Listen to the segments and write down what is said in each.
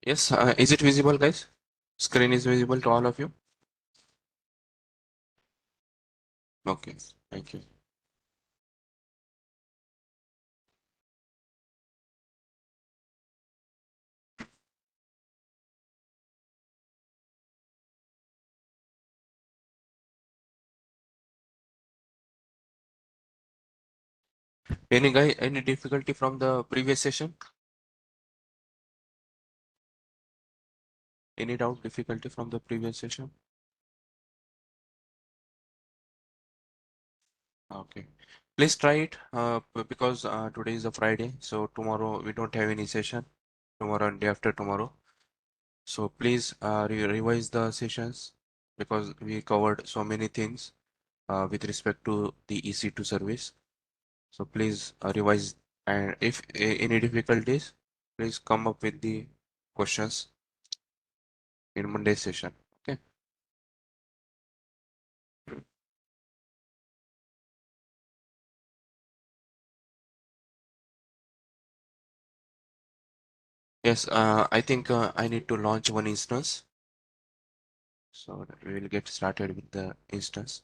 Yes, is it visible, guys? Screen is visible to all of you? Okay, thank you. Any difficulty from the previous session? Any doubt, difficulty from the previous session? Okay. Please try it because today is a Friday, so tomorrow we don't have any session. Tomorrow and day after tomorrow. So please revise the sessions because we covered so many things with respect to the EC2 service. So please revise, and if any difficulties, please come up with the questions in Monday session. Okay. Yes, I think I need to launch one instance. So that we will get started with the instance.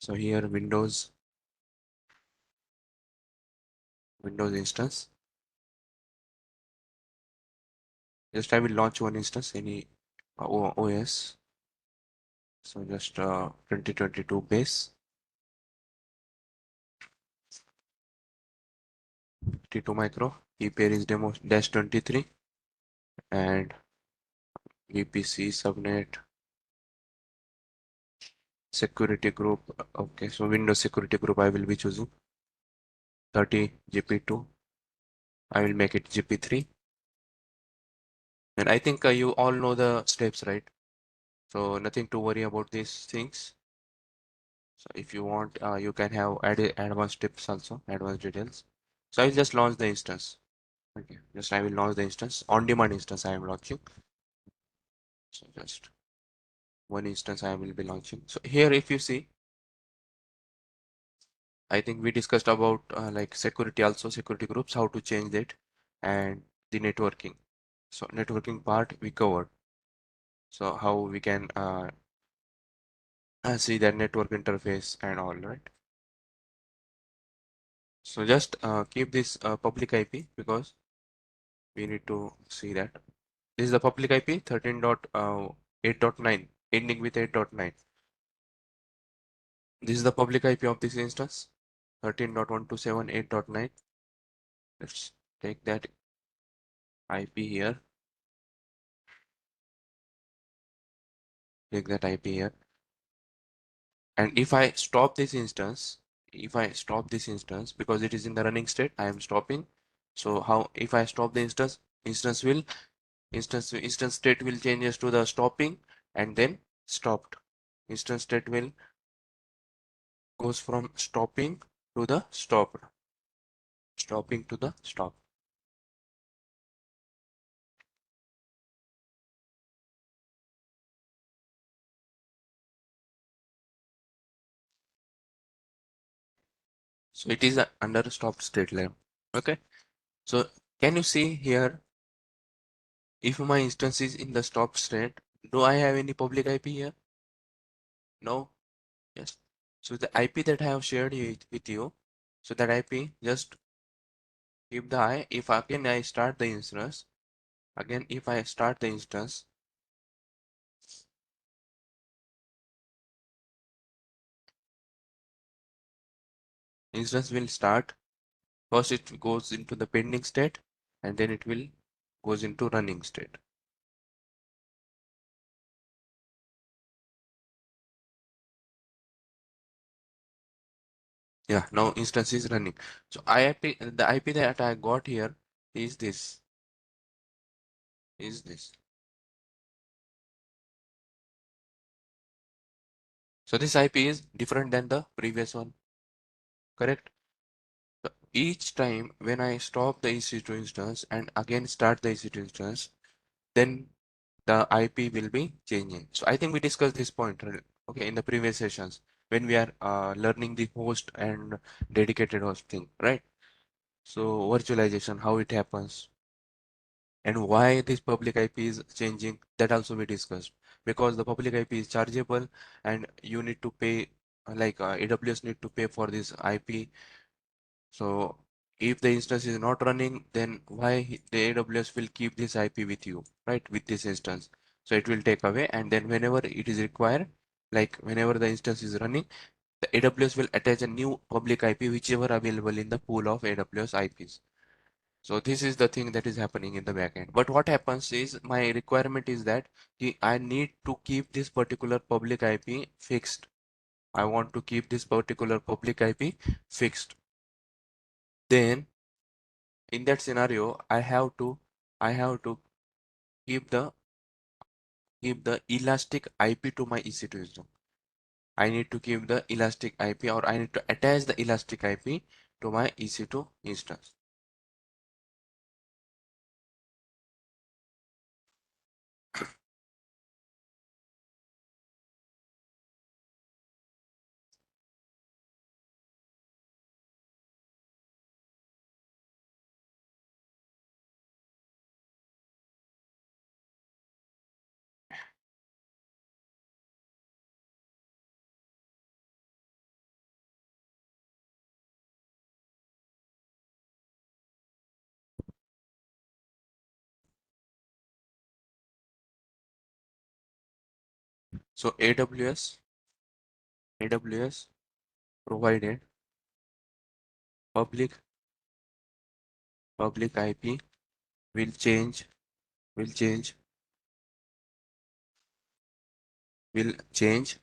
So here Windows instance. Just I will launch one instance, any OS. So just 2022 base 52 micro. E pair is demo dash 23 and VPC subnet security group. Okay, so Windows security group I will be choosing 30 GP2. I will make it GP3. And I think you all know the steps, right? So nothing to worry about these things. So if you want, you can have advanced tips also, advanced details. So I will just launch the instance. Okay, just I will launch the instance. On demand instance I am launching. So just one instance I will be launching. So here if you see, I think we discussed about like security also, security groups, how to change that, and the networking. So networking part we covered. So how we can see that network interface and all, right? So just keep this public IP because we need to see that. This is the public IP 13.8.9 ending with 8.9. This is the public IP of this instance 13.127.8.9. Let's take that IP here. Take that IP here. And if I stop this instance, because it is in the running state, I am stopping. So how if I stop the instance will instance state will changes to the stopping and then stopped. Instance state will goes from stopping to the stopped. Stopping to the stop. So it is under stopped state line. Okay. So can you see here if my instance is in the stopped state, do I have any public IP here? No. Yes. So the IP that I have shared with you, so that IP just keep the eye. If again I start the instance, if I start the instance, instance will start. First it goes into the pending state and then it will goes into running state. Yeah, now instance is running. So the IP that I got here is this. Is this. So this IP is different than the previous one, correct? So each time when I stop the EC2 instance and again start the EC2 instance, then the IP will be changing. So I think we discussed this point, okay, in the previous sessions when we are learning the host and dedicated host thing, right? So virtualization, how it happens, and why this public IP is changing, that also we discussed. Because the public IP is chargeable and you need to pay, AWS need to pay for this IP. So if the instance is not running, then the AWS will keep this IP with you, right? With this instance. So it will take away, and then whenever it is required, like whenever the instance is running, the AWS will attach a new public IP, whichever available in the pool of AWS IPs. So this is the thing that is happening in the backend. But what happens is my requirement is that I need to keep this particular public IP fixed. I want to keep this particular public IP fixed. Then in that scenario, I have to keep the elastic IP to my EC2 instance. I need to keep the elastic IP, or I need to attach the elastic IP to my EC2 instance. So AWS provided public IP will change will change will change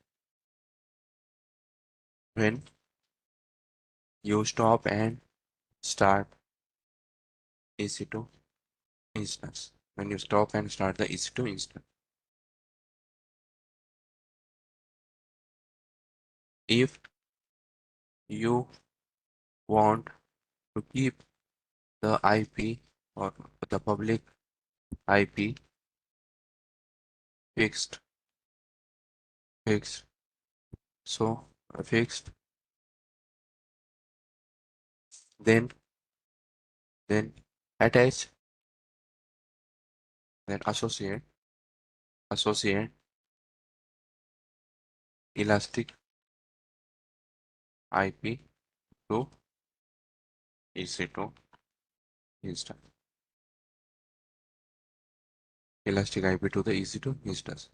when you stop and start EC2 instance. When you stop and start the EC2 instance. If you want to keep the IP or the public IP fixed, fixed, so fixed, then then attach, then associate elastic IP to EC2 instance. Elastic IP to the EC2 instance.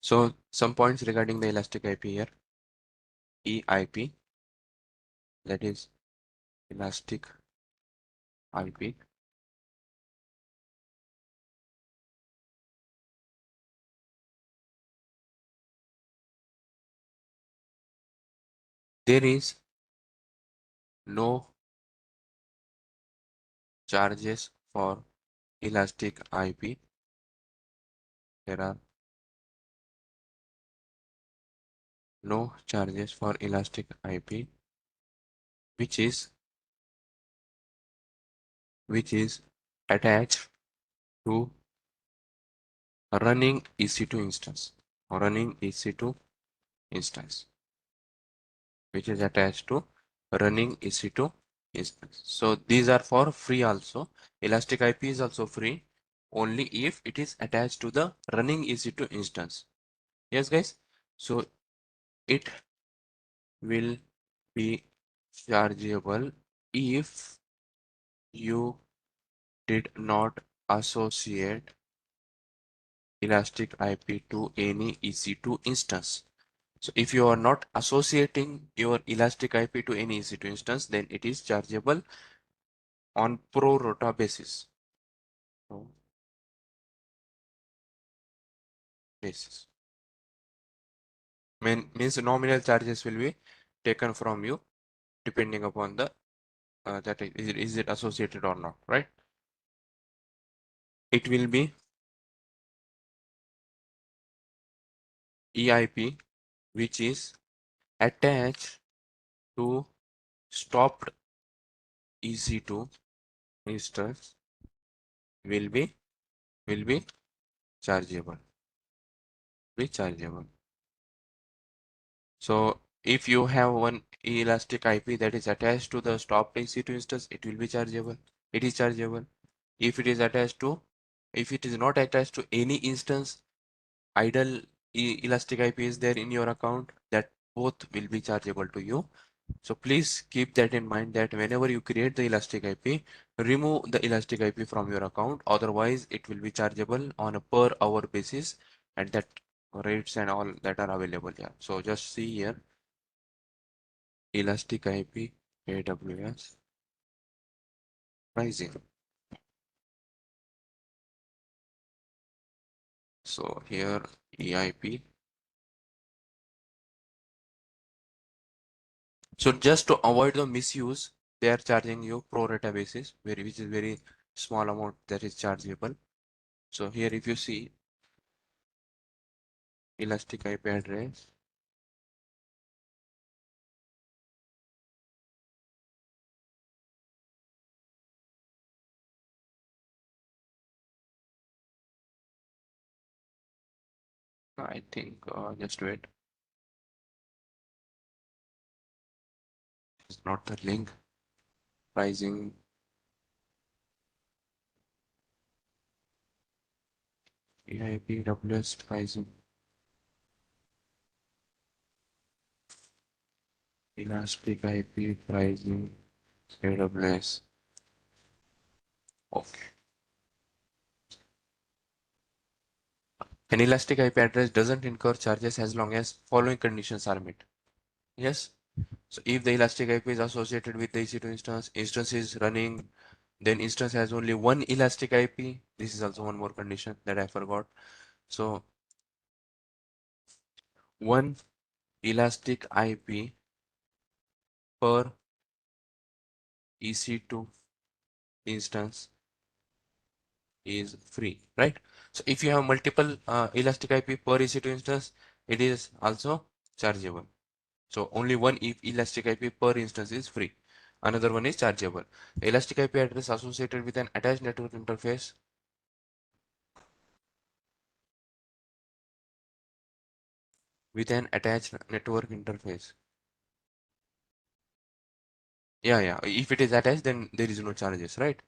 So some points regarding the elastic IP here. EIP, that is elastic IP. There is no charges for elastic IP. There are no charges for elastic IP, which is attached to running EC2 instance. Running EC2 instance, which is attached to running EC2 instance. So these are for free also. Elastic IP is also free only if it is attached to the running EC2 instance. Yes, guys. So it will be chargeable if you did not associate elastic IP to any EC2 instance. So if you are not associating your elastic IP to any EC2 instance, then it is chargeable on pro rata basis. So, basis. Means nominal charges will be taken from you depending upon the that is it associated or not, right? It will be EIP which is attached to stopped EC2 instance will be chargeable. Be chargeable. So if you have one elastic IP that is attached to the stopped EC2 instance, it will be chargeable. It is chargeable. If it is attached to, if it is not attached to any instance, idle elastic IP is there in your account, that both will be chargeable to you. So please keep that in mind that whenever you create the elastic IP, remove the elastic IP from your account. Otherwise, it will be chargeable on a per hour basis, and that rates and all that are available here. So just see here, elastic IP, AWS pricing. So here EIP. So just to avoid the misuse, they are charging you pro rata basis, which is very small amount that is chargeable. So here if you see elastic IP address, I think just wait, it's not the link. Pricing EIP AWS pricing elastic IP pricing AWS. Okay. An elastic IP address doesn't incur charges as long as following conditions are met. Yes. So if the elastic IP is associated with the EC2 instance is running, then instance has only one elastic IP. This is also one more condition that I forgot. So one elastic IP per EC2 instance is free, right? So if you have multiple elastic IP per EC2 instance, it is also chargeable. So only one elastic IP per instance is free. Another one is chargeable. Elastic IP address associated with an attached network interface. With an attached network interface. Yeah. If it is attached, then there is no charges, right?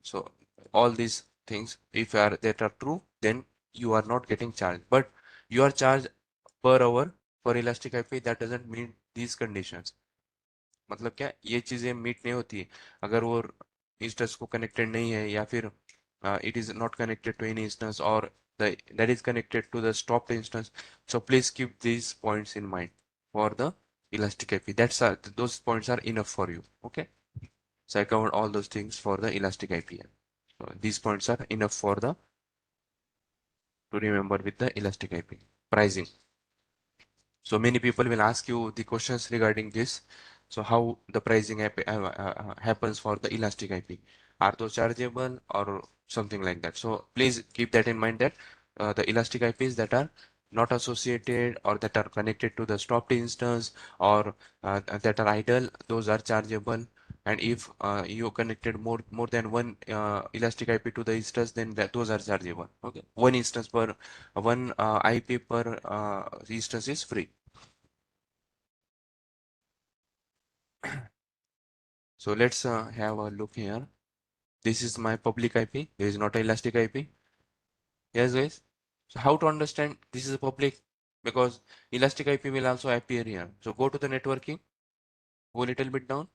So all these things, if are that are true, then you are not getting charged. But you are charged per hour for elastic IP. That doesn't mean these conditions. मतलब क्या ये चीजें meet नहीं होती अगर वो instance को connected नहीं है या फिर it is not connected to any instance or that is connected to the stopped instance. So please keep these points in mind for the elastic IP. Those points are enough for you. Okay. So I covered all those things for the elastic IP. So these points are enough for the to remember with the elastic IP pricing. So many people will ask you the questions regarding this. So how the pricing happens for the elastic IP? Are those chargeable or something like that? So please keep that in mind that the elastic IPs that are not associated or that are connected to the stopped instance or that are idle, those are chargeable. And if you connected more than one elastic IP to the instance, then those are chargeable. Okay, one instance per one IP per instance is free. So let's have a look here. This is my public IP. There is not an elastic IP. Yes, guys. So how to understand this is a public? Because elastic IP will also appear here. So go to the networking, go a little bit down.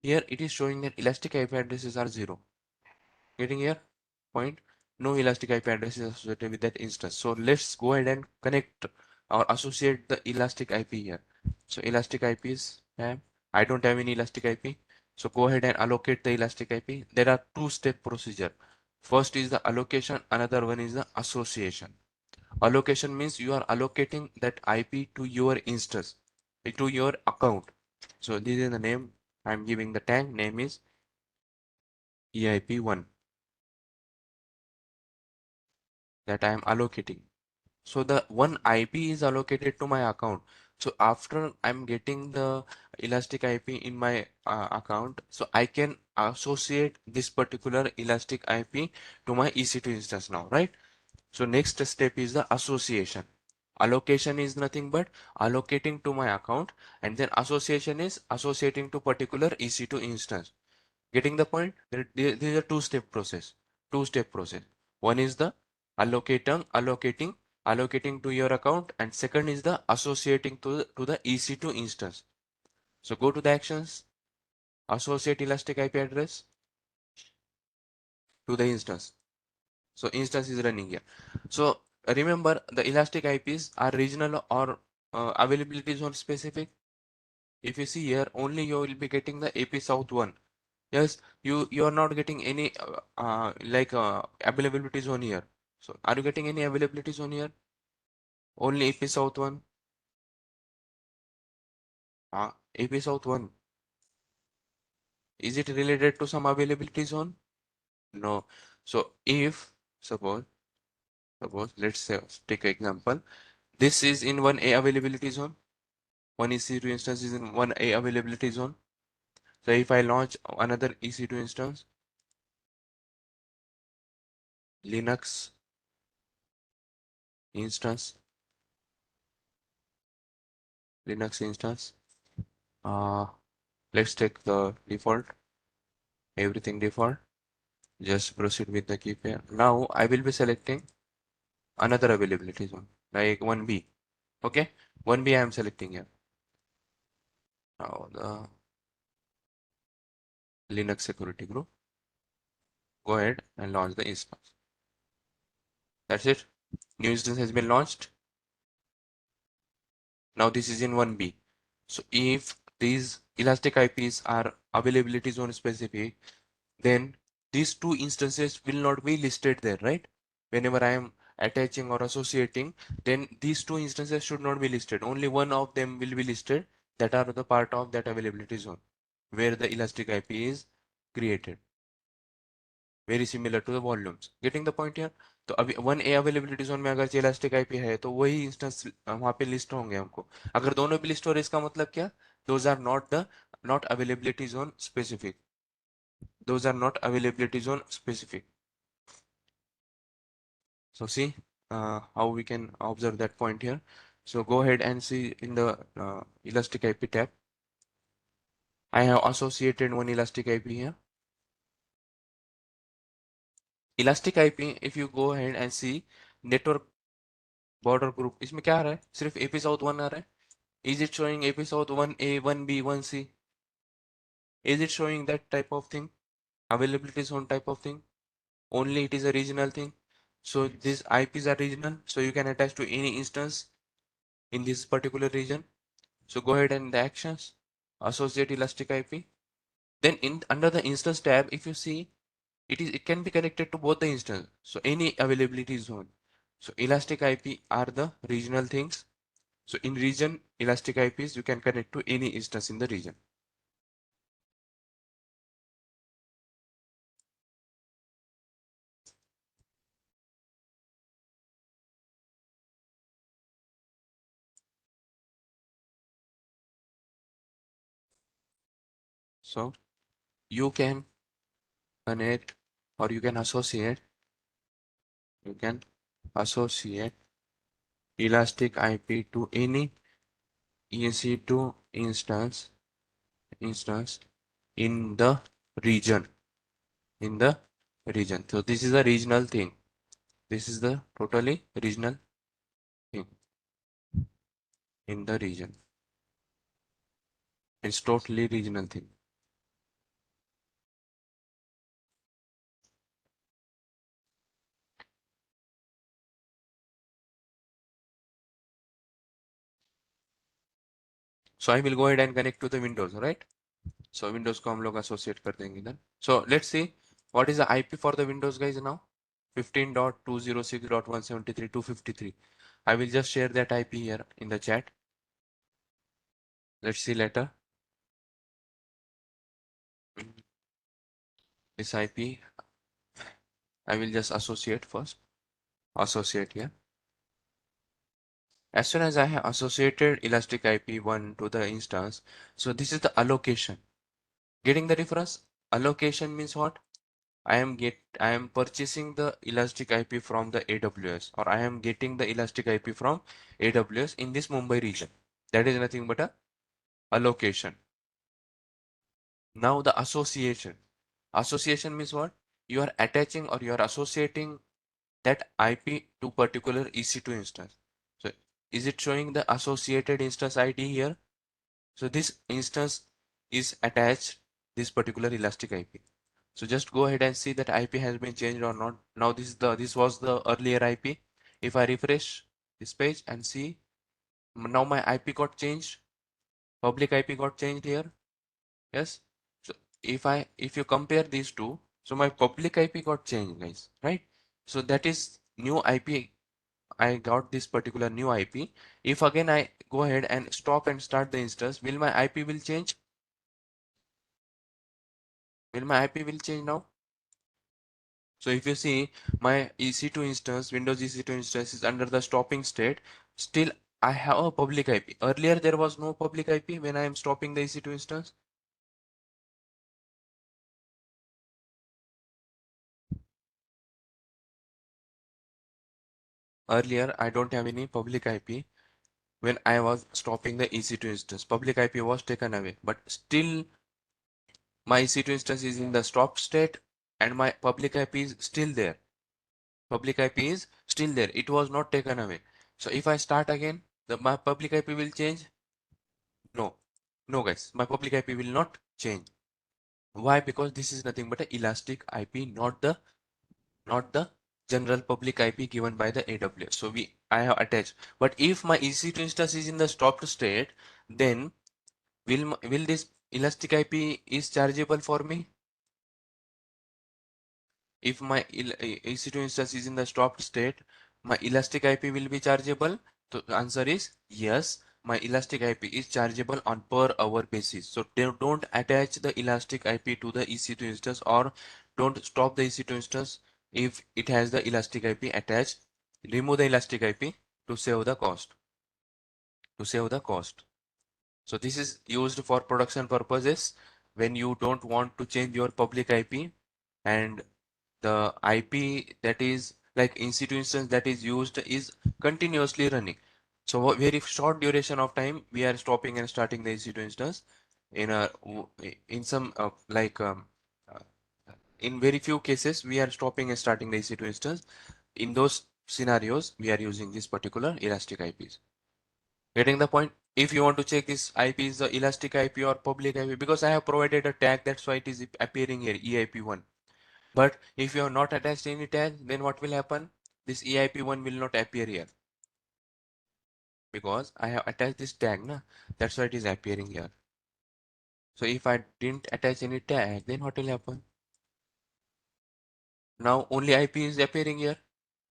Here it is showing that elastic IP addresses are 0. Getting here? Point. No elastic IP address is associated with that instance. So let's go ahead and connect or associate the elastic IP here. So elastic IPs have, I don't have any elastic IP. So go ahead and allocate the elastic IP. There are two-step procedure. First is the allocation, another one is the association. Allocation means you are allocating that IP to your instance, to your account. So this is the name I'm giving the tag name is EIP1 that I am allocating. So the one IP is allocated to my account. So after I'm getting the Elastic IP in my account, so I can associate this particular Elastic IP to my EC2 instance now, right? So next step is the association. Allocation is nothing but allocating to my account, and then association is associating to particular EC2 instance. Getting the point? There is a two-step process. Two-step process. One is the allocating to your account, and second is the associating to the EC2 instance. So go to the actions, associate Elastic IP address to the instance. So instance is running here. So remember, the Elastic IPs are regional or availability zone specific. If you see here, only you will be getting the AP South one. Yes, you are not getting any availability zone here. So are you getting any availability zone here? Only AP South one. AP South one. Is it related to some availability zone? No. So if suppose suppose let's say take an example. This is in 1A availability zone. One EC2 instance is in 1A availability zone. So if I launch another EC2 instance, Linux instance, Linux instance, uh, let's take the default, everything default. Just proceed with the key pair. Now I will be selecting another availability zone, like 1B. Okay, 1B I am selecting here. Now the Linux security group. Go ahead and launch the instance. That's it. New instance has been launched. Now this is in 1B. So if these elastic IPs are availability zone specific, then these two instances will not be listed there, right? Whenever I am attaching or associating, then these two instances should not be listed. Only one of them will be listed that are the part of that availability zone where the elastic IP is created. Very similar to the volumes. Getting the point here? तो अभी 1A availability zone में अगर elastic IP है तो वही instance वहां पे list होंगे हमको. अगर दोनों भी लिस्ट हो रहे इसका मतलब क्या? Those are not availability zone specific. Those are not availability zone specific. So see how we can observe that point here. So go ahead and see in the elastic IP tab. I have associated one elastic IP here. Elastic IP, if you go ahead and see network border group, इसमें क्या आ रहा है? सिर्फ AP South 1 आ रहा है. Is it showing AP South 1A, 1B, 1C? Is it showing that type of thing? Availability zone type of thing? Only it is a regional thing. So these IPs are regional, so you can attach to any instance in this particular region. So go ahead and the actions, associate elastic IP. Then in under the instance tab, if you see, it can be connected to both the instance. So any availability zone. So elastic IP are the regional things. So in region elastic IPs you can connect to any instance in the region. So you can connect or you can associate elastic IP to any EC2 instance in the region in the region. So this is a regional thing. This is the totally regional thing in the region. It's totally regional thing. So I will go ahead and connect to the Windows, right? So Windows को हम लोग associate कर देंगे इधर. So let's see what is the IP for the Windows guys now. 15.206.173.253. I will just share that IP here in the chat. Let's see later. This IP I will just associate first. Associate here. As soon as I have associated elastic IP1 to the instance, so this is the allocation. Getting the difference? Allocation means what? I am purchasing the elastic IP from the AWS, or I am getting the elastic IP from AWS in this Mumbai region. That is nothing but a allocation. Now the association. Association means what? You are attaching or you are associating that IP to particular EC2 instance. So is it showing the associated instance ID here? So this instance is attached this particular elastic IP. So just go ahead and see that IP has been changed or not. Now this was the earlier IP. If I refresh this page and see, now my IP got changed. Public IP got changed here. Yes. So if you compare these two, so my public IP got changed, guys, right? So that is new IP. I got this particular new IP. If again I go ahead and stop and start the instance, will my IP will change? Will my IP will change now? So if you see my EC2 instance, Windows EC2 instance is under the stopping state. Still, I have a public IP. Earlier, there was no public IP when I am stopping the EC2 instance. Earlier, I don't have any public IP when I was stopping the EC2 instance. Public IP was taken away, but still my EC2 instance is in the stop state and my public IP is still there. Public IP is still there. It was not taken away. So if I start again, my public IP will change. No, no guys, my public IP will not change. Why? Because this is nothing but a elastic IP, not the general public IP given by the AWS. So I have attached. But if my EC2 instance is in the stopped state, then will this elastic IP is chargeable for me? If my EC2 instance is in the stopped state, my elastic IP will be chargeable. So the answer is yes. My elastic IP is chargeable on per hour basis. So don't attach the elastic IP to the EC2 instance or don't stop the EC2 instance if it has the elastic IP attached. Remove the elastic IP to save the cost. To save the cost. So this is used for production purposes when you don't want to change your public IP and the IP that is like EC2 instance that is used is continuously running. So very short duration of time we are stopping and starting the EC2 instance in a in some uh, in very few cases we are stopping and starting the EC2 instance. In those scenarios we are using this particular elastic IPs. Getting the point? If you want to check this IP is the elastic IP or public IP because I have provided a tag, that's why it is appearing here EIP1. But if you have not attached any tag, then what will happen? This EIP1 will not appear here because I have attached this tag, na? That's why it is appearing here. So if I didn't attach any tag, then what will happen? Now only IP is appearing here.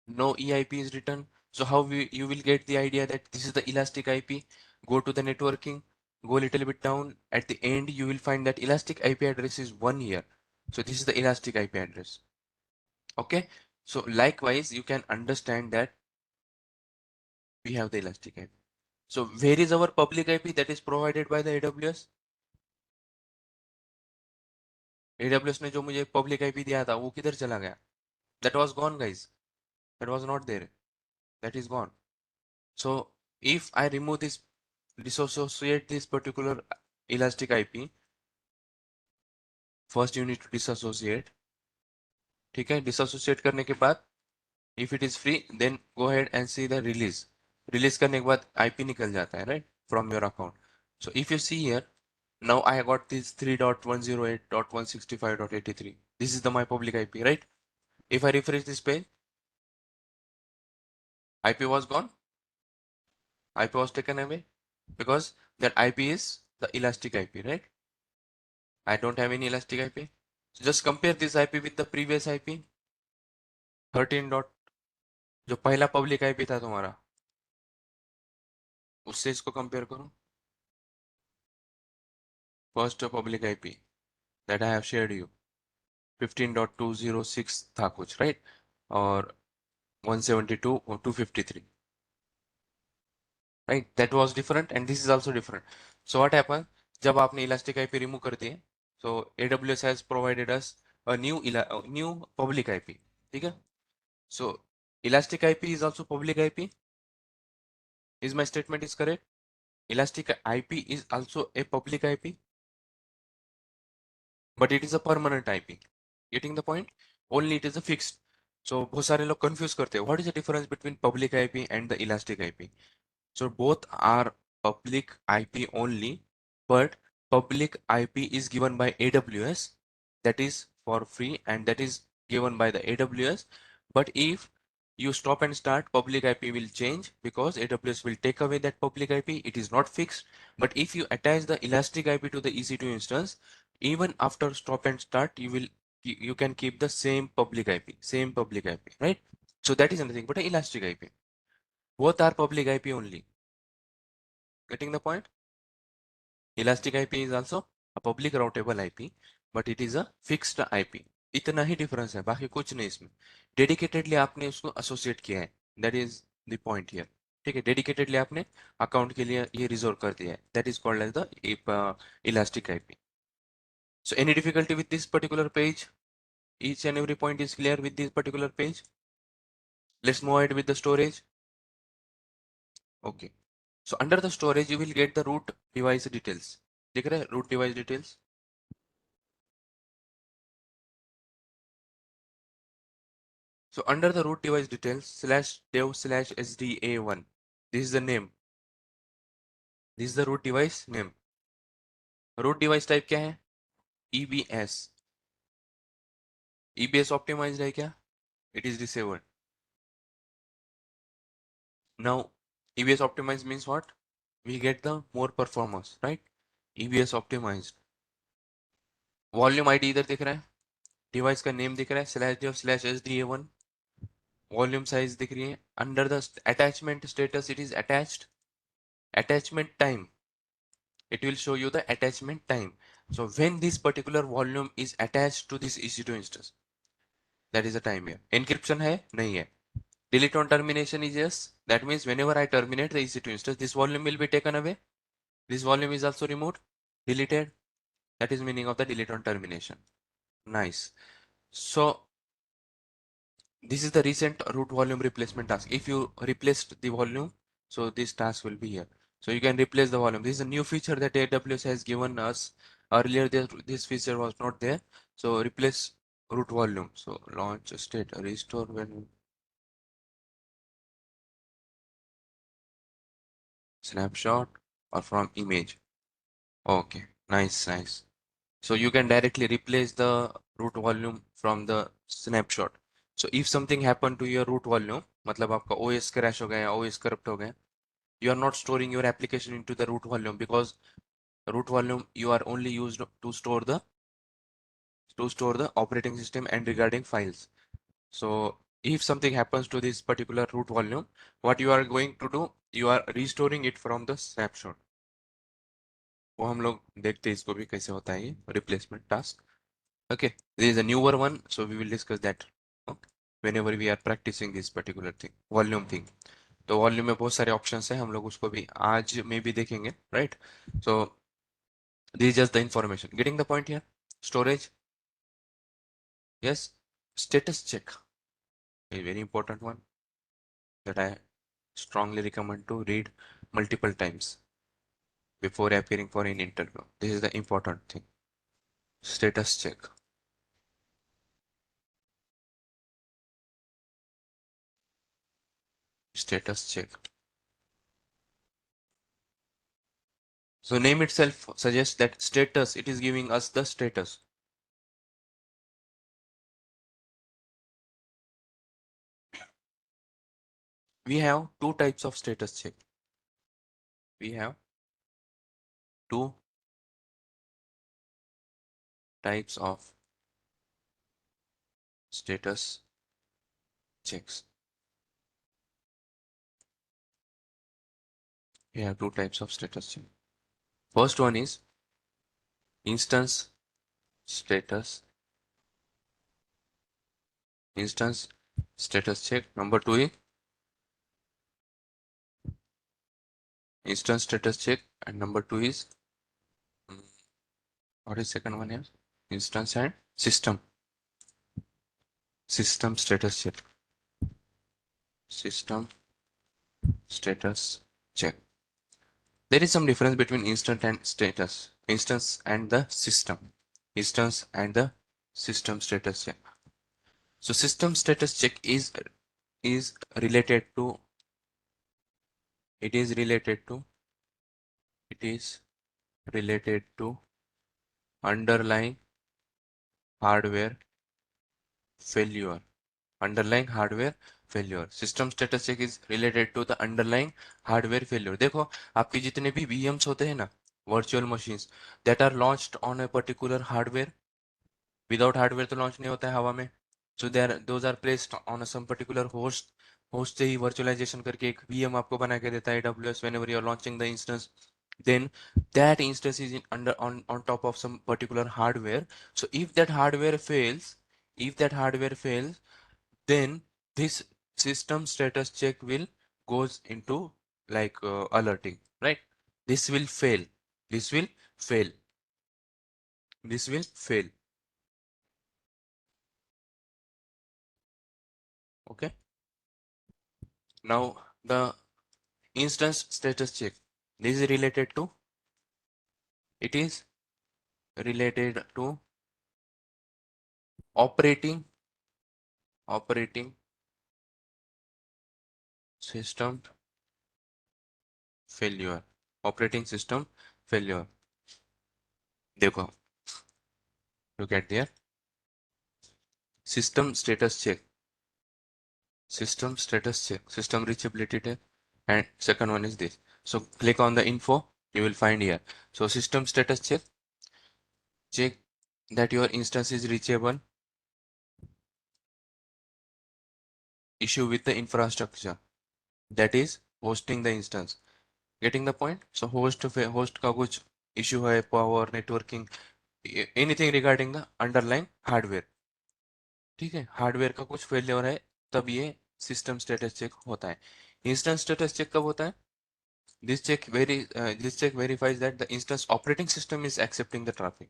No EIP is written. So how you will get the idea that this is the elastic IP? Go to the networking, go a little bit down. At the end, you will find that elastic IP address is 1 here. So this is the elastic IP address. Okay. So likewise, you can understand that we have the elastic IP. So where is our public IP that is provided by the AWS? AWS ने जो मुझे public IP दिया था वो किधर चला गया? That was gone, guys. That was not there. That is gone. So if I remove this, disassociate this particular elastic IP, first you need to disassociate. ठीक है? Disassociate करने के बाद, if it is free, then go ahead and see the release. Release करने के बाद IP निकल जाता है, right? From your account. So if you see here, now I got this 3.108.165.83. This is the my public IP, right? If I refresh this page, IP was gone. IP was taken away because that IP is the elastic IP, right? I don't have any elastic IP. So just compare this IP with the previous IP. 13 dot जो पहला public IP था तुम्हारा उससे इसको compare करो. First public IP that I have shared you 15.206 था कुछ, right? और 172 or 253. right? That was different and this is also different. So what happened, जब आपने elastic IP remove कर दिए, so AWS has provided us a new public IP. ठीक है? So elastic IP is also public IP. Is my statement is correct? Elastic IP is also a public IP, but it is a permanent IP. Getting the point? Only it is a fixed. So बहुत सारे लोग confuse करते हैं. What is the difference between public IP and the elastic IP? So both are public IP only, but public IP is given by AWS, that is for free and that is given by the AWS. But if you stop and start, public IP will change because AWS will take away that public IP. It is not fixed. But if you attach the elastic IP to the EC2 instance, even after stop and start, you can keep the same public IP, right? So that is nothing but an elastic IP. Both are public IP only. Getting the point? Elastic IP is also a public routable IP, but it is a fixed IP. इतना ही difference है, बाकी कुछ नहीं इसमें. Dedicatedly आपने उसको associate किया है, that is the point here. ठीक है, डेडिकेटेडली आपने अकाउंट के लिए ये रिजर्व कर दिया है, that is called as the elastic IP. So any difficulty with this particular page? Each and every point is clear with this particular page. Let's move ahead with the storage. Okay. So under the storage you will get the root device details. दिख रहा है root device details? So under the root device details /dev/sda1, this is the name. This is the root device name. Root device type क्या है? EBS. EBS optimized है क्या? It is disabled. Now EBS optimized means what? We get the more performance, right? EBS optimized. Volume ID इधर दिख रहा है, device का name दिख रहा है /dev/sda1. वॉल्यूम साइज दिख रही है. Under the attachment status it is attached. Attachment time, it will show you the attachment time. So when this particular volume is attached to this EC2 instance, that is the time here. Encryption है नहीं है. Delete on termination is yes. That means whenever I terminate the EC2 instance, this volume will be taken away. This volume is also removed, deleted. That is meaning of the delete on termination. Nice. So this is the recent root volume replacement task. If you replaced the volume, so this task will be here. So you can replace the volume. This is a new feature that AWS has given us. Earlier this feature was not there. So replace root volume. So launch state restore when snapshot or from image. Okay, nice. So you can directly replace the root volume from the snapshot. So if something happened to your root volume, मतलब आपका OS crash हो गया या OS corrupt हो गया, you are not storing your application into the root volume because root volume you are only used to store the operating system and regarding files. So if something happens to this particular root volume, what you are going to do, you are restoring it from the snapshot. वो हम लोग देखते हैं इसको भी कैसे होता है ये replacement task. Okay, there is a newer one, so we will discuss that. Okay, whenever we are practicing this particular thing, volume thing. तो वॉल्यूम में बहुत सारे ऑप्शंस हैं, हम लोग उसको भी आज में भी देखेंगे, right? So this is just the information. Getting the point here. Storage, yes. Status check, a very important one that I strongly recommend to read multiple times before appearing for an interview. This is the important thing. Status check. Status check. So name itself suggests that status, it is giving us the status. We have two types of status check. We have two types of status checks. We have two types of status check. First one is instance status, instance status check. Number two is instance status check, and number two is what is second one here? Instance and system status check. System status check. There is some difference between instance and the system. Instance and the system status check. So system status check is related to it is related to it is related to underlying hardware failure. Underlying hardware failure. System status check is related to the underlying hardware failure. देखो आपके जितने भी VMs होते हैं ना, virtual machines that are launched on a particular hardware. Without hardware तो launch नहीं होता है हवा में. So those are placed on some particular host. Host से ही virtualization करके एक VM आपको बना के देता है AWS whenever you are launching the instance. Then that instance is on top of some particular hardware. So if that hardware fails, then this system status check will goes into like alerting, right? This will fail. This will fail. This will fail. Okay. Now the instance status check. This is related to. It is related to operating system failure. Operating system failure. देखो, look at there. System status check. System status check. System reachability check. And second one is this. So click on the info. You will find here. So system status check. Check that your instance is reachable. Issue with the infrastructure. That is hosting the instance. Getting the point? So host का कुछ issue है, power, networking, anything regarding the underlying hardware. ठीक है, hardware का कुछ failure है, तब ये सिस्टम स्टेटस चेक होता है. इंस्टेंस स्टेटस चेक कब होता है? This check verifies that the instance operating system is accepting the traffic.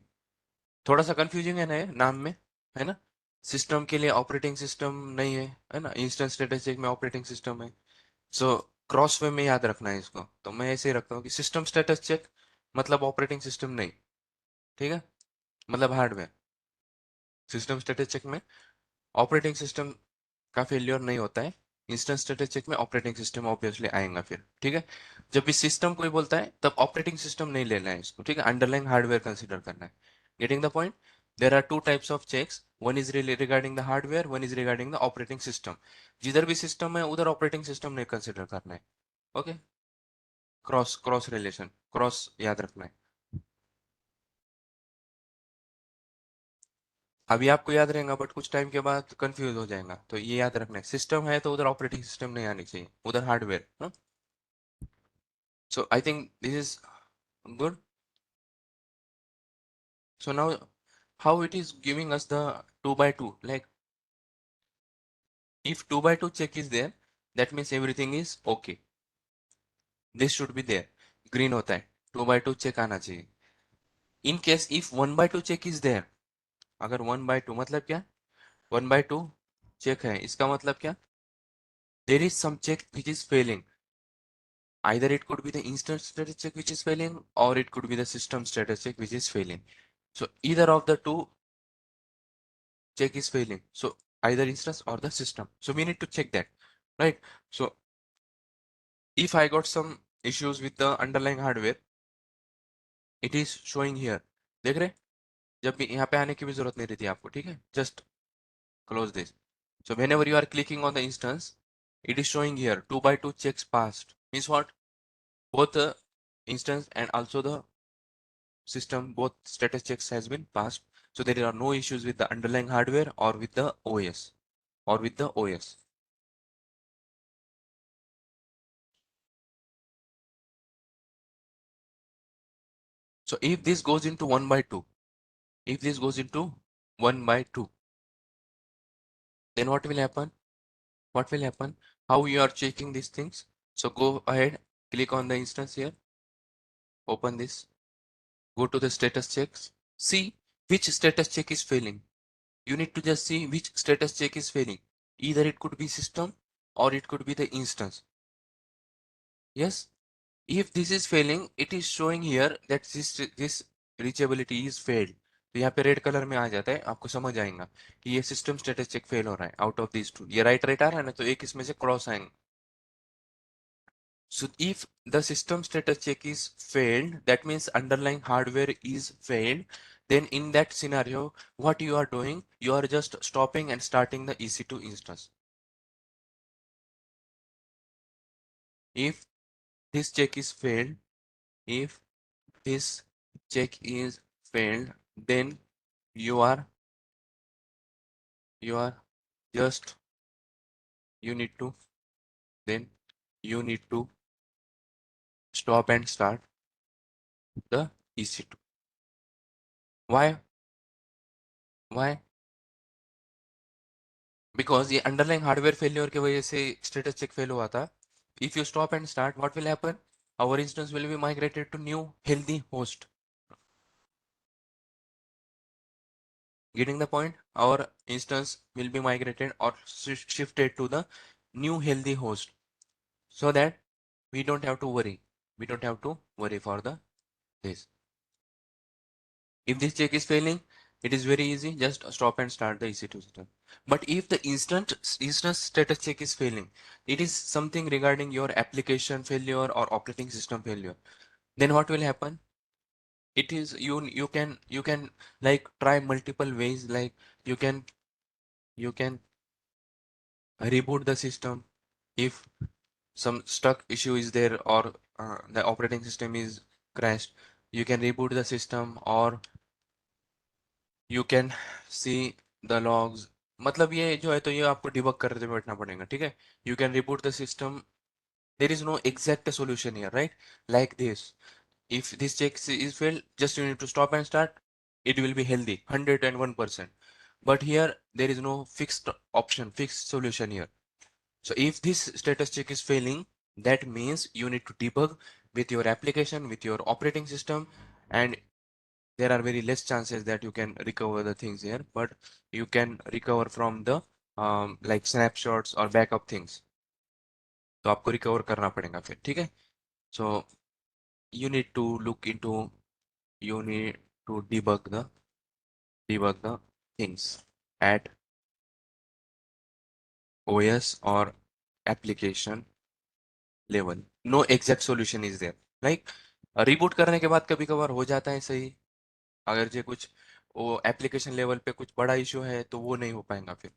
थोड़ा सा कंफ्यूजिंग है ना ये नाम में, है ना? सिस्टम के लिए ऑपरेटिंग सिस्टम नहीं है ना? इंस्टेंस स्टेटस चेक में ऑपरेटिंग सिस्टम है. सो क्रॉस वे में याद रखना है इसको. तो मैं ऐसे ही रखता हूँ कि सिस्टम स्टेटस चेक मतलब ऑपरेटिंग सिस्टम नहीं. ठीक है, मतलब हार्डवेयर. सिस्टम स्टेटस चेक में ऑपरेटिंग सिस्टम का फेलियर नहीं होता है. इंस्टेंस स्टेटस चेक में ऑपरेटिंग सिस्टम ऑब्वियसली आएगा फिर. ठीक है, जब भी सिस्टम कोई बोलता है तब ऑपरेटिंग सिस्टम नहीं लेना है इसको. ठीक है, अंडरलाइंग हार्डवेयर कंसीडर करना है. Getting the point? There are two types of checks. One is regarding the hardware, one is regarding the operating system. जिधर भी सिस्टम है उधर ऑपरेटिंग सिस्टम नहीं कंसीडर करना है. Okay, cross cross relation, cross याद रखना है. अभी आपको याद रहेगा बट कुछ टाइम के बाद कंफ्यूज हो जाएगा. तो ये याद रखना है, सिस्टम है तो उधर ऑपरेटिंग सिस्टम नहीं आनी चाहिए, उधर hardware. So I think this is good. So now how it is giving us the 2 by 2, like if 2 by 2 check is there, that means everything is okay. This should be there. Green होता है, 2 by 2 check आना चाहिए. In case if 1 by 2 check is there, अगर 1 by 2 मतलब क्या? 1 by 2 check है, इसका मतलब क्या? There is some check which is failing. Either it could be the instance status check which is failing, or it could be the system status check which is failing. So either of the two check is failing. So either instance or the system. So we need to check that, right? So if I got some issues with the underlying hardware, it is showing here. देख रहे? जब भी यहाँ पे आने की भी जरूरत नहीं रहती आपको. ठीक है, just close this. So whenever you are clicking on the instance, it is showing here 2 by 2 checks passed. Means what? Both the instance and also the system, both status checks has been passed. So there are no issues with the underlying hardware or with the OS or with the OS. So if this goes into 1 by 2, if this goes into 1 by 2, then what will happen? What will happen? How you are checking these things? So go ahead Click on the instance here, open this, go to the status checks, see which status check is failing. You need to just see which status check is failing. Either it could be system or it could be the instance. Yes, if this is failing, it is showing here that this reachability is failed. तो यहाँ पे red colour में आ जाता है, आपको समझ आएगा कि ये सिस्टम स्टेटस चेक फेल हो रहा है आउट ऑफ दिस टू. ये राइट राइट आ रहा है ना, तो एक इसमें से क्रॉस आएंगे. So if the system status check is failed, that means underlying hardware is failed. Then in that scenario, what you are doing, you are just stopping and starting the EC2 instance. If this check is failed, if this check is failed, then you are just you need to then you need to stop and start the EC2. Why? Why? Because ये underlying hardware failure की वजह से status check fail हुआ था. If you stop and start, what will happen? Our instance will be migrated to new healthy host. Getting the point? Our instance will be migrated or shifted to the new healthy host, so that we don't have to worry. We don't have to worry for the this. If this check is failing, it is very easy. Just stop and start the EC2 system. But if the instance status check is failing, it is something regarding your application failure or operating system failure. Then what will happen? It is you can like try multiple ways. Like you can reboot the system if some stuck issue is there, or the operating system is crashed. You can reboot the system, or you can see the logs. मतलब ये जो है तो ये आपको debug करते बैठना पड़ेगा, ठीक है. You can reboot the system. There is no exact solution here, right? Like this. If this check is failed, just you need to stop and start. It will be healthy, 101%. But here there is no fixed option, fixed solution here. So if this status check is failing, that means you need to debug with your application, with your operating system, and there are very less chances that you can recover the things here, but you can recover from the like snapshots or backup things. तो आपको recover करना पड़ेगा फिर, ठीक है. So you need to look into, you need to debug the things at OS or application level. No exact solution is there. Like reboot करने के बाद कभी कभार हो जाता है सही. अगर जो कुछ वो एप्लीकेशन लेवल पे कुछ बड़ा इशू है तो वो नहीं हो पाएगा फिर.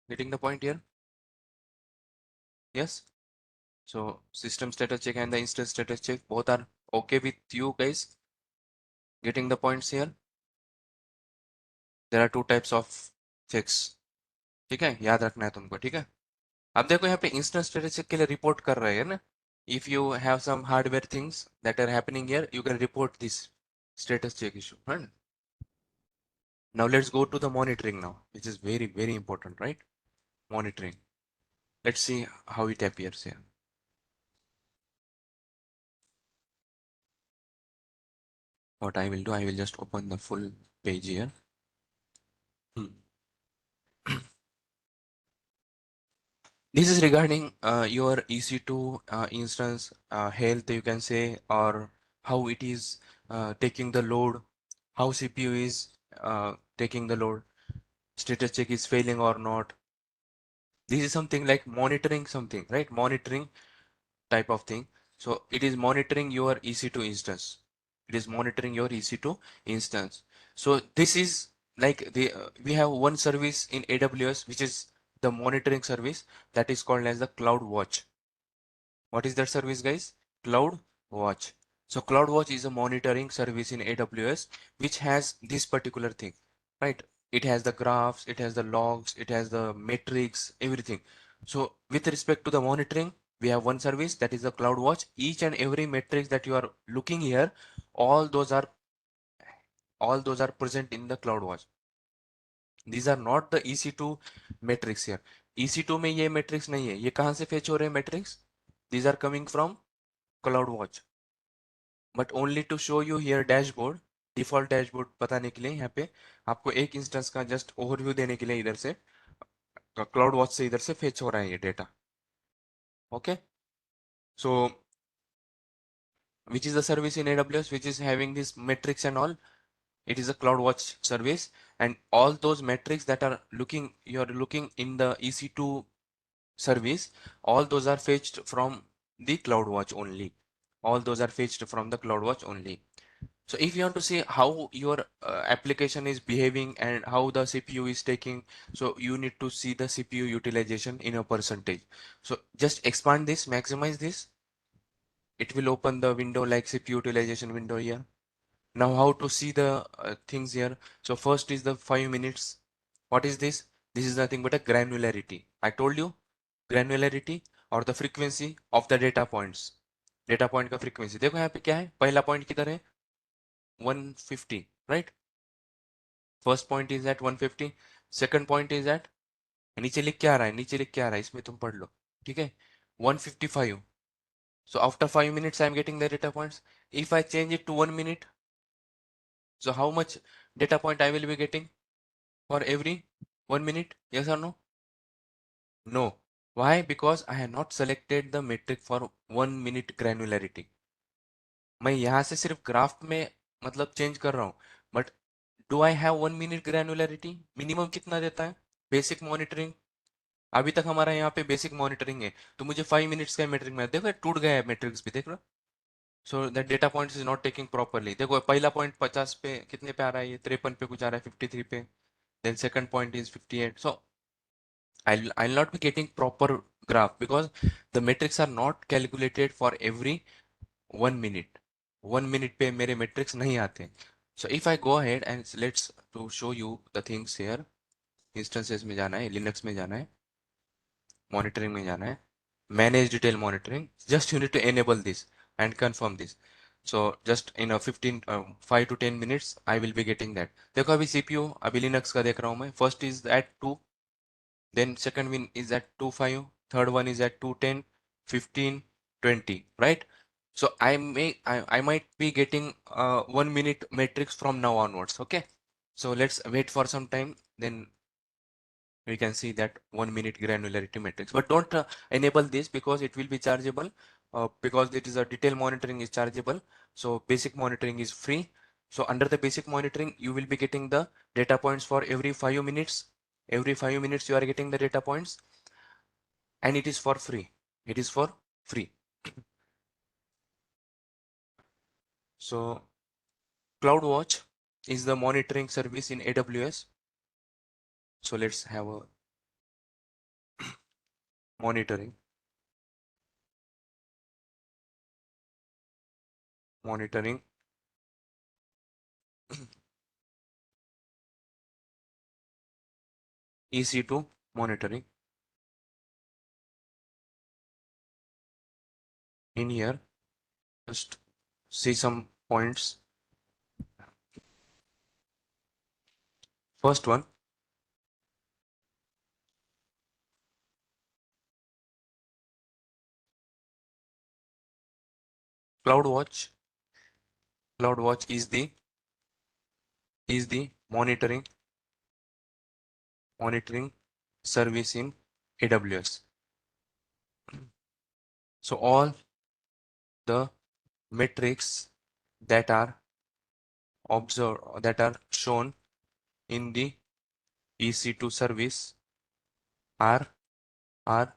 Getting the point here? Yes. So system status check and the instance status check both are okay with you guys. Getting the points here? There are two types of checks. ठीक है, याद रखना है तुमको, ठीक है. अब देखो यहाँ पे इंस्टेंस स्टेटस चेक के लिए रिपोर्ट कर रहे हैं ना. If you have some hardware things that are happening here, you can report this status check issue, right? Now let's go to the monitoring now, which is very, very important, right? Monitoring. Let's see how it appears here. What I will do, I will just open the full page here. This is regarding your EC2 instance health, you can say, or how it is taking the load, how CPU is taking the load, status check is failing or not. This is something like monitoring something, right? Monitoring type of thing. So it is monitoring your EC2 instance. It is monitoring your EC2 instance. So this is like we have one service in AWS, which is the monitoring service, that is called as the Cloud Watch. What is that service, guys? Cloud Watch. So Cloud Watch is a monitoring service in AWS which has this particular thing, right? It has the graphs, it has the logs, it has the metrics, everything. So with respect to the monitoring, we have one service, that is the Cloud Watch. Each and every metrics that you are looking here, all those are present in the Cloud Watch. These are not the EC2 metrics here. EC2 में ये metrics नहीं है. ये कहाँ से fetch हो रहे हैं metrics? These are coming from CloudWatch, but only to show you here dashboard, default dashboard बताने के लिए यहाँ पे आपको एक इंस्टेंस का जस्ट ओवरव्यू देने के लिए इधर से क्लाउड वॉच से इधर से फेच हो रहा है ये data. Okay, so which is the service in AWS which is having this metrics and all? It is a CloudWatch service, and all those metrics that are looking, you are looking in the EC2 service, all those are fetched from the CloudWatch only. All those are fetched from the CloudWatch only. So if you want to see how your application is behaving and how the CPU is taking, so you need to see the CPU utilization in a percentage. So just expand this, maximize this. It will open the window like CPU utilization window here. Now how to see the things here? So first is the 5 minutes. What is this? This is nothing but a granularity. I told you granularity or the frequency of the data points. Data point का frequency. देखो यहाँ पे क्या है? पहला point किधर है? 150, right? First point is at 150. Second point is at, नीचे लिख क्या आ रहा है? नीचे लिख क्या आ रहा है? इसमें तुम पढ़ लो. ठीक है? 155. So after 5 minutes I am getting the data points. If I change it to 1 minute, so how much data point I will be getting for every 1 minute? Yes or no? No. Why? Because I have not selected the metric for 1 minute granularity. मैं यहाँ से सिर्फ graph में मतलब change कर रहा हूँ, but do I have 1 minute granularity? Minimum कितना देता है बेसिक मॉनिटरिंग? अभी तक हमारा यहाँ पे बेसिक मॉनिटरिंग है, तो मुझे 5 मिनट्स का मैट्रिक में देखो टूट गया है मैट्रिक्स भी, देख रहे हो? So that data point is not taking properly. देखो पहला पॉइंट 50 पे, कितने पे आ रहा है ये? 53 पे कुछ आ रहा है, 53 पे. Then second point is 58. सो I'll not be getting proper graph because the metrics are not calculated for every 1 minute. 1 minute पे मेरे metrics नहीं आते. So if I go ahead and let's to show you the things here, instances में जाना है, Linux में जाना है, monitoring में जाना है, manage detail monitoring. Just you need to enable this and confirm this. So just in a 5 to 10 minutes I will be getting that. देखो अभी CPU अभी Linux का देख रहा हूँ मैं. First is at 2, then second one is at 25, third one is at 210, 15, 20, right? So I might be getting 1 minute matrix from now onwards. Okay, so let's wait for some time, then we can see that 1 minute granularity matrix. But don't enable this because it will be chargeable, because it is a detail monitoring is chargeable. So basic monitoring is free. So under the basic monitoring you will be getting the data points for every 5 minutes. Every 5 minutes you are getting the data points, and it is for free. It is for free. So CloudWatch is the monitoring service in AWS. So let's have a monitoring monitoring EC2 monitoring. In here just see some points. First one, CloudWatch. CloudWatch is the monitoring service in AWS. So all the metrics that are observed, that are shown in the EC2 service are are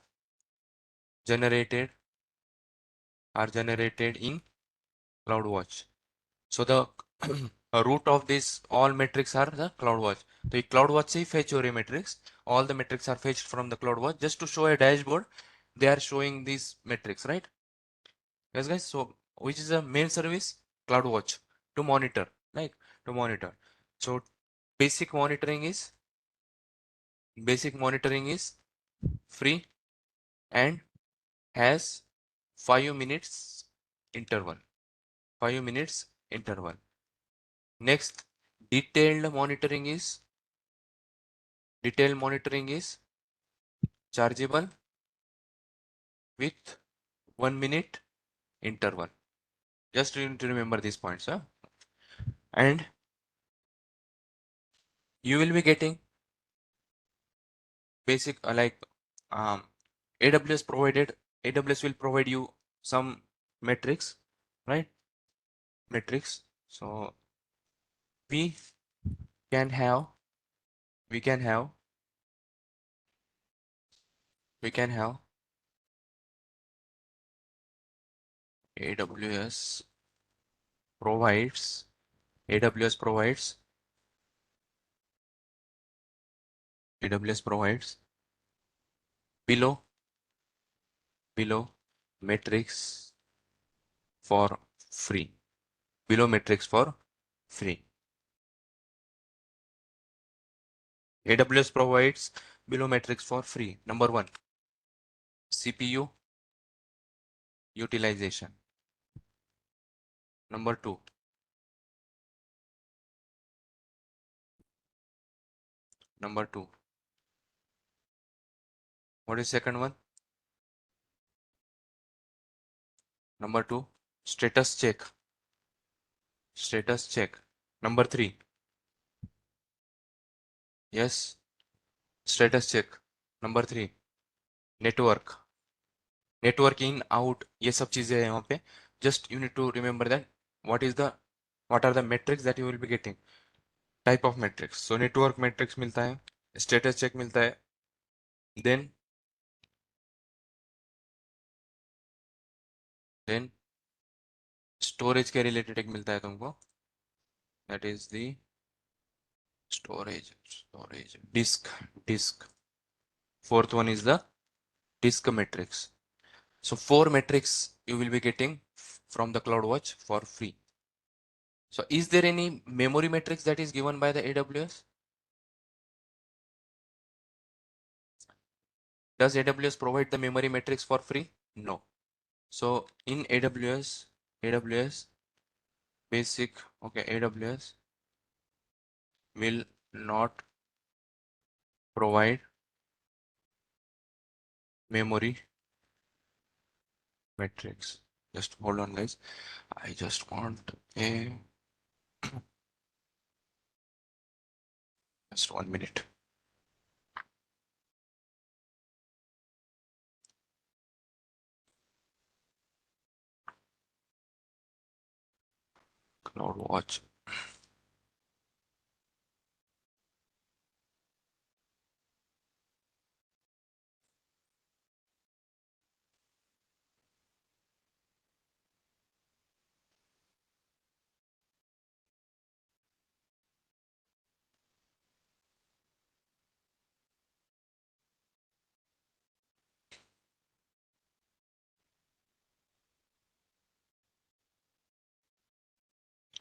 generated in CloudWatch. So the root of this all metrics are the CloudWatch. तो ये CloudWatch से ही fetch हो रहे metrics. All the metrics are fetched from the CloudWatch. Just to show a dashboard, they are showing these metrics, right? Yes, guys. So which is the main service? CloudWatch to monitor, right? To monitor. So basic monitoring is free and has 5 minutes interval. 5 minutes interval. Next, detailed monitoring is chargeable with 1 minute interval. Just you need to remember these points, huh? And you will be getting basic um, AWS will provide you some metrics, right? Metrics. So we can have we can have we can have AWS provides AWS provides AWS provides below below metrics for free. Below metrics for free. AWS provides below metrics for free. Number one, CPU utilization. Number two, number two. What is second one? Number two, status check. Status check. Number three, yes, status check. Number three, network. Network in out ये सब चीजें हैं यहाँ पे. Just you need to remember that what are the metrics that you will be getting. Type of metrics. So network metrics मिलता है, status check मिलता है, then storage के related एक मिलता है तुमको. That is the storage disk. Fourth one is the disk metrics. So four metrics you will be getting from the CloudWatch for free. So is there any memory metrics that is given by the AWS? Does AWS provide the memory metrics for free? No. So in AWS basic, okay, AWS will not provide memory metrics. Just hold on, guys. I just want a just 1 minute. CloudWatch.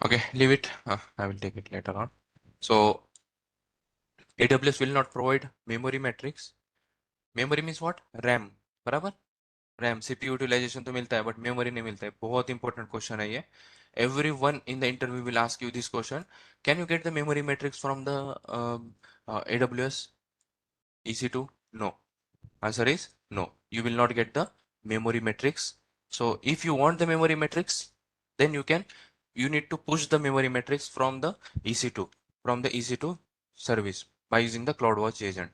Okay, leave it. I will take it later on. So AWS will not provide memory metrics. Memory means what? RAM. बराबर? RAM, CPU utilization तो मिलता है, but memory नहीं मिलता है. बहुत important question है ये. Everyone in the interview will ask you this question. Can you get the memory metrics from the AWS EC2? No. Answer is no. You will not get the memory metrics. So if you want the memory metrics, then you need to push the memory metrics from the EC2 service by using the CloudWatch agent.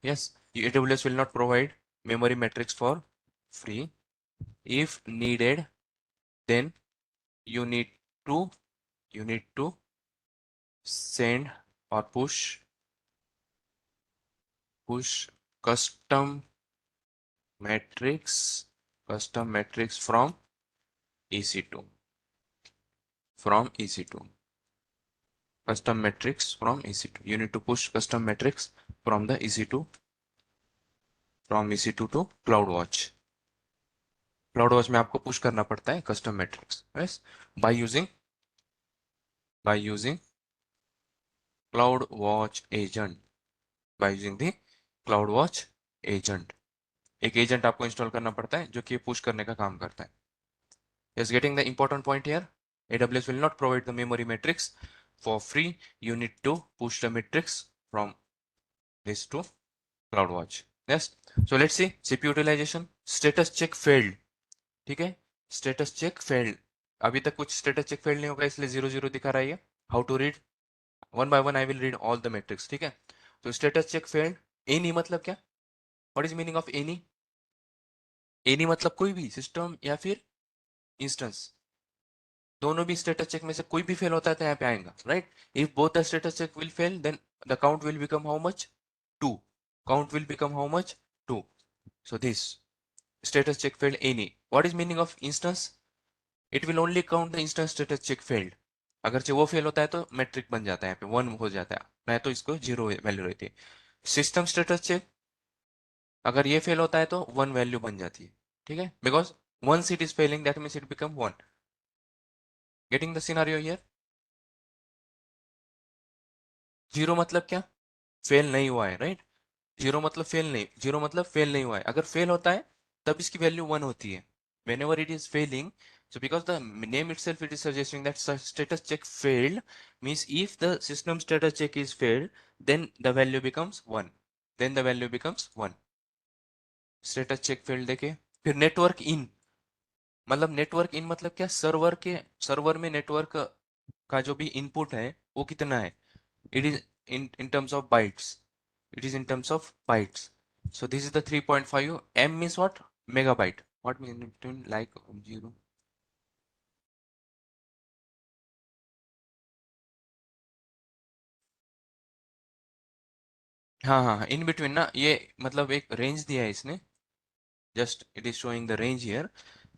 Yes, AWS will not provide memory metrics for free. If needed, then you need to send or push custom metrics from EC2 custom metrics from EC2. You need to push custom metrics from the EC2 to CloudWatch. CloudWatch में आपको push करना पड़ता है custom metrics, yes, by using CloudWatch agent. By using the CloudWatch agent. एक agent आपको install करना पड़ता है जो कि पुश करने का काम करता है. Yes, getting the important point here. AWS will not provide the memory metrics for free. You need to push the metrics from this to CloudWatch. Yes. So let's see CPU utilization. Status check failed. ठीक है. Status check failed, अभी तक कुछ status check failed नहीं होगा इसलिए 0 0 दिखा रहा है ये। How to read, one by one I will read all the matrix, ठीक है। तो स्टेटस चेक फेल्ड, एनी मतलब क्या, what is meaning of any, any मतलब कोई भी सिस्टम या फिर इंस्टेंस, दोनों भी स्टेटस चेक में से कोई भी फेल होता है तो यहाँ पे आएगा, right. If both the status check will fail then the count will become how much, 2, count will become how much, 2। So this status check failed any, what is meaning of instance, it will only count the instance status check failed, अगर से वो fail होता है तो matric बन जाता है यहाँ पे 1 हो जाता है, नहीं तो इसको 0 वैल्यू रहती है। सिस्टम स्टेटस चेक, अगर ये फेल होता है तो 1 वैल्यू बन जाती है, ठीक है, because once it is failing that means it become 1, getting the scenario here। 0 मतलब क्या, फेल नहीं हुआ है, राइट। जीरो मतलब फेल नहीं, जीरो मतलब फेल नहीं हुआ है, अगर फेल होता है तब इसकी वैल्यू 1 होती है। whenever it is failing, so because the name itself it is suggesting that status check failed, means if the system status check is failed then the value becomes 1, then the value becomes 1। Status check failed देखे। फिर network इन, मतलब network इन मतलब क्या, server के, server में network का जो भी इनपुट है वो कितना है, it is in terms of bytes, it is in terms of bytes। So this is the 3.5, m means what, megabyte, what means in between like 0, हाँ हाँ हाँ, इन बिटवीन ना, ये मतलब एक रेंज दिया है इसने, just it is showing the range here,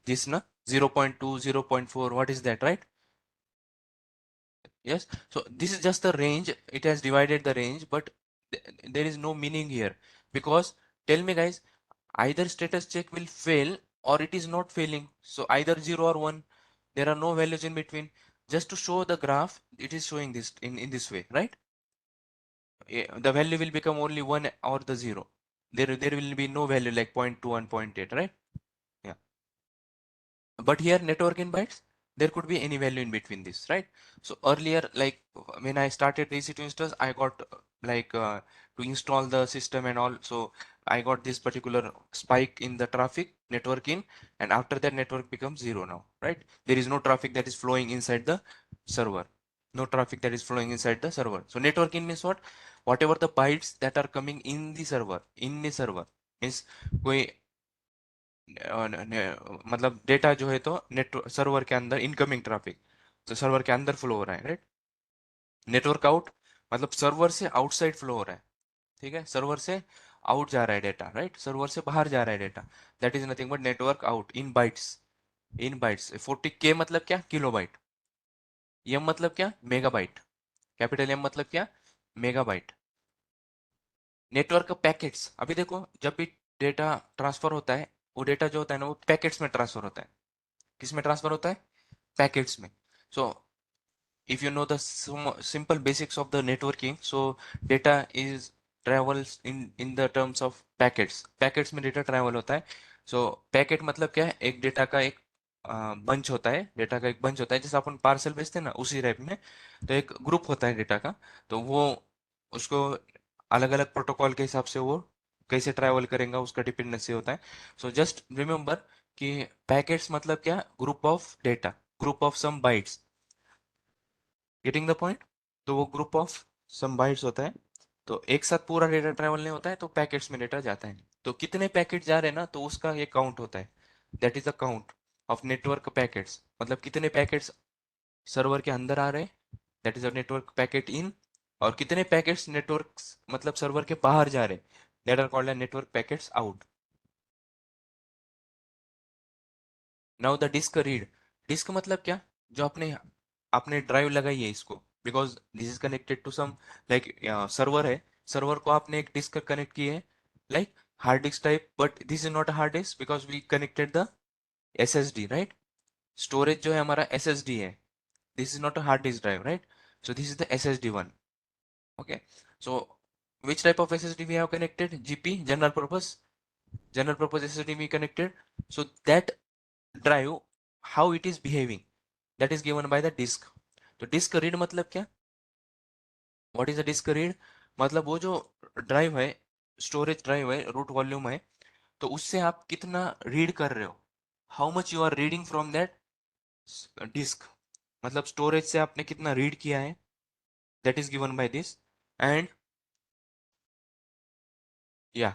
this ना 0.2 0.4, what is that, right? Yes, so this is just the range, it has divided the range, but there is no meaning here, because tell me guys, either status check will fail or it is not failing, so either 0 or 1, there are no values in between. Just to show the graph it is showing this in this way, right? The value will become only 1 or the 0, there will be no value like 0.2 and 0.8, right? Yeah, but here network in bytes, there could be any value in between this, right? So earlier, like when I started the EC2 instance, I got to install the system and all, so I got this particular spike in the traffic network in, and after that network becomes 0 now, right? There is no traffic that is flowing inside the server, no traffic that is flowing inside the server. So network in means what, whatever the bytes that are coming in the server, in the server means कोई मतलब data जो है तो net server के अंदर incoming traffic, तो server के अंदर फ्लो हो रहा है, राइट। नेटवर्क आउट मतलब सर्वर से आउटसाइड फ्लो हो रहा है, ठीक है, सर्वर से आउट जा रहा है डेटा, राइट, सर्वर से बाहर जा रहा है data, that is nothing but network out in bytes, in bytes. 40K मतलब क्या, किलोबाइट, एम मतलब क्या, मेगाबाइट, कैपिटल एम मतलब क्या, मेगाबाइट। नेटवर्क पैकेट्स, अभी देखो जब भी डेटा ट्रांसफर होता है, वो डेटा जो होता है ना वो पैकेट्स में ट्रांसफर होता है, किस में ट्रांसफर होता है, पैकेट्स में। सो if you know the simple basics of the networking, so data is travels in the terms of packets, packets में data travel होता है। so packet मतलब क्या है, एक डेटा का एक बंच होता है, डेटा का एक बंच होता है, जैसे अपन पार्सल भेजते हैं ना उसी टाइप में, तो एक ग्रुप होता है डेटा का, तो वो उसको अलग अलग प्रोटोकॉल के हिसाब से वो कैसे ट्रैवल करेगा उसका डिपेंडेंसी होता है। सो जस्ट रिमेम्बर कि पैकेट्स मतलब क्या, group of data, group of some bytes, getting the point. तो वो ग्रुप ऑफ सम बाइट्स होता है, तो एक साथ पूरा डेटा ट्रैवल नहीं होता है, तो पैकेट्स में डेटा जाता है, तो कितने पैकेट जा रहे हैं ना तो उसका ये काउंट होता है, that is the count of network packets, मतलब कितने पैकेट्स सर्वर के अंदर आ रहे हैं, that is a network packet in, और कितने पैकेट्स नेटवर्क मतलब सर्वर के बाहर जा रहे हैं, that are called network packets out. Now the disk read, disk मतलब क्या, जो आपने आपने ड्राइव लगाई है इसको, because this is connected to some like server है, सर्वर को आपने एक डिस्क कनेक्ट की है, like hard disk type, but this is not a hard disk because we connected the SSD, right. Storage जो है हमारा SSD है, this is not a hard disk drive, right. So this is the SSD one, okay, so which type of SSD we have connected, GP, general purpose SSD we connected, so that drive how it is behaving, that is given by the disk। तो disk read मतलब क्या, what is a disk read, मतलब वो जो drive है, storage drive है, root volume है, तो उससे आप कितना रीड कर रहे हो, how much you are reading from that disk, मतलब स्टोरेज से आपने कितना रीड किया है, that is given by this. And या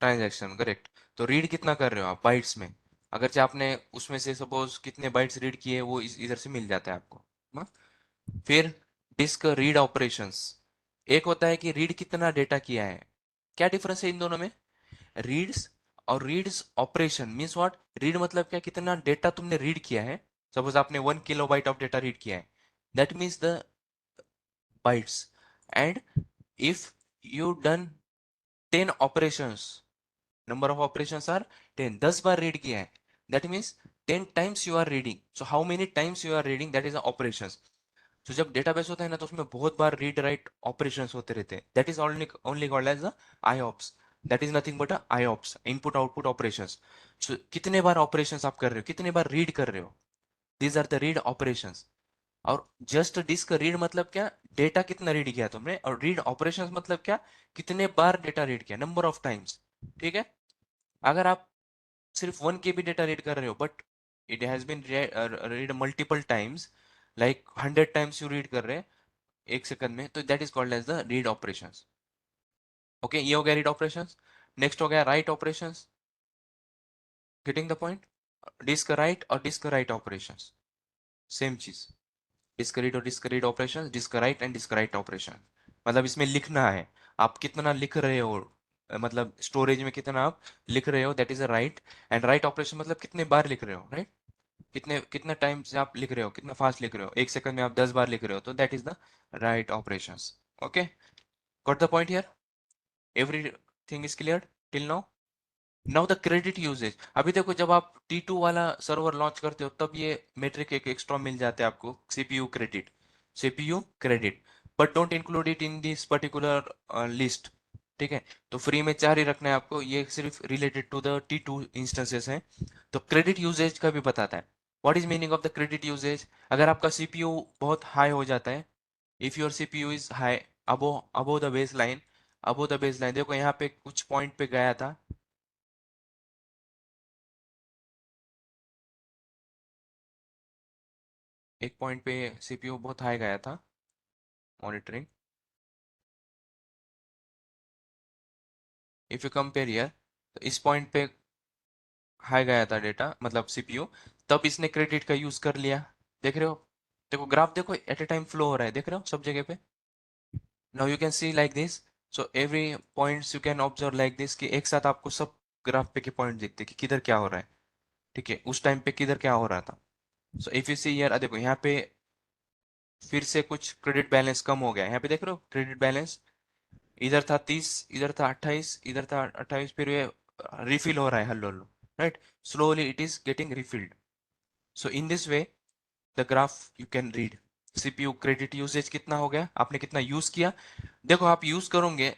ट्रांजैक्शन करेक्ट। तो रीड कितना कर रहे हो आप बाइट्स में, अगर चाहे आपने उसमें से सपोज कितने बाइट्स रीड किए वो इधर से मिल जाता है आपको। हाँ? फिर डिस्क रीड ऑपरेशंस, एक होता है कि रीड कितना डेटा किया है। क्या डिफरेंस है इन दोनों में? रीड्स और reads operation means what, read मतलब क्या, कितना डेटा तुमने रीड किया है। सपोज आपने 1 किलोबाइट ऑफ डेटा रीड किया है, that means the bytes. And if you done 10 operations, number of operations are 10, 10 बार रीड किया है, that means 10 times you are reading. So how many times you are reading, that is operations. तो जब database होता है ना तो उसमें बहुत बार रीड राइट ऑपरेशंस होते रहते हैं, that is only only called as the IOPS. That is nothing but IOPS, input output operations. So कितने बार ऑपरेशंस आप कर रहे हो, कितने बार रीड कर रहे हो, these are the read operations. और जस्ट डिस्क रीड मतलब क्या, डेटा कितना रीड किया तुमने, और रीड ऑपरेशंस मतलब क्या, कितने बार डेटा रीड किया, नंबर ऑफ टाइम्स। ठीक है, अगर आप सिर्फ 1 KB डेटा रीड कर रहे हो but it has been read multiple times, like 100 times you read कर रहे हैं 1 सेकंड में, तो that is called as the read operations. Okay, ये हो गया रीड ऑपरेशंस। नेक्स्ट हो गया write operations. Getting the point? Disk write और डिस्क राइट ऑपरेशंस सेम चीज। डिस्क रीड और disk read operations, disk write and disk write operation, मतलब इसमें लिखना है, आप कितना लिख रहे हो, मतलब स्टोरेज में कितना आप लिख रहे हो, that is a right. And right operation मतलब कितने बार लिख रहे हो, राइट, कितने कितना टाइम से आप लिख रहे हो, कितना फास्ट लिख रहे हो, 1 सेकंड में आप 10 बार लिख रहे हो, तो that is the write operations. Okay, got the point here? Everything is clear till now? Now the credit usage. अभी देखो जब आप T2 वाला सर्वर लॉन्च करते हो तब ये मेट्रिक एक एक्स्ट्रा मिल जाते हैं आपको, CPU credit, CPU credit, but don't include it in this particular list. ठीक है, तो फ्री में 4 ही रखना है आपको, ये सिर्फ related to the T2 instances हैं। तो क्रेडिट यूजेज का भी बताता है। What is meaning of the credit usage? अगर आपका सीपीयू बहुत हाई हो जाता है, if your CPU is high, above above the base line, above the base line, देखो यहाँ पे कुछ पॉइंट पे गया था, एक पॉइंट पे सीपीयू बहुत हाई गया था monitoring. If you compare here, तो इस पॉइंट पे हाई गया था डेटा मतलब सीपीयू, तब इसने क्रेडिट का यूज कर लिया। देख रहे हो, देखो ग्राफ देखो एट ए टाइम फ्लो हो रहा है, देख रहे हो सब जगह पे। Now you can C like this, so every points you can observe like this, कि एक साथ आपको सब ग्राफ पे के पॉइंट दिखते हैं कि किधर क्या हो रहा है। ठीक है, उस टाइम पे किधर क्या हो रहा था। So if you see here, देखो यहाँ पे फिर से कुछ क्रेडिट बैलेंस कम हो गया है, यहाँ पे देख रहे हो क्रेडिट बैलेंस, इधर था 30, इधर था 28, इधर था 28, फिर ये रिफिल हो रहा है hello hello, right, slowly it is getting रिफिल्ड। So in this way the graph you can read CPU credit usage कितना हो गया, आपने कितना यूज किया। देखो आप यूज करोगे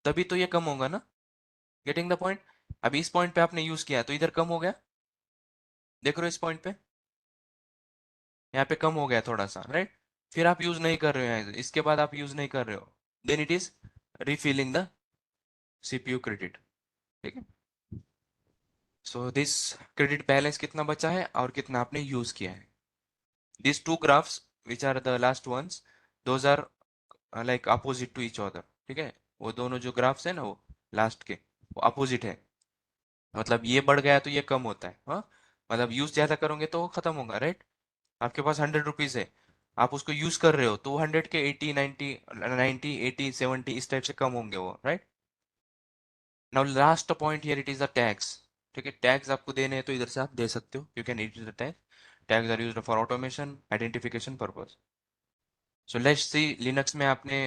तभी तो ये कम होगा ना, गेटिंग द पॉइंट? अभी इस पॉइंट पे आपने यूज किया तो इधर कम हो गया, देख रहे हो इस पॉइंट पे, यहाँ पे कम हो गया थोड़ा सा, राइट। फिर आप यूज नहीं कर रहे हो, इसके बाद आप यूज नहीं कर रहे हो, then it is refilling the CPU credit. ठीक है, सो दिस क्रेडिट बैलेंस कितना बचा है और कितना आपने यूज किया है। This two graphs which are the last ones, those are like opposite to each other. ठीक है, वो दोनों जो ग्राफ्स है ना वो लास्ट के, वो अपोजिट है, मतलब ये बढ़ गया तो ये कम होता है, हाँ, मतलब यूज ज्यादा करोगे तो वो खत्म होगा, राइट। आपके पास 100 रुपीज है, आप उसको यूज कर रहे हो तो 100 के 80 90 90 80 70 इस टाइप से कम होंगे वो, right. Now last point here, it is the tags. ठीक है, टैग्स आपको देने हैं तो इधर से आप दे सकते हो, you can edit the tag. Tags are used for automation identification purpose. So let's see, Linux में आपने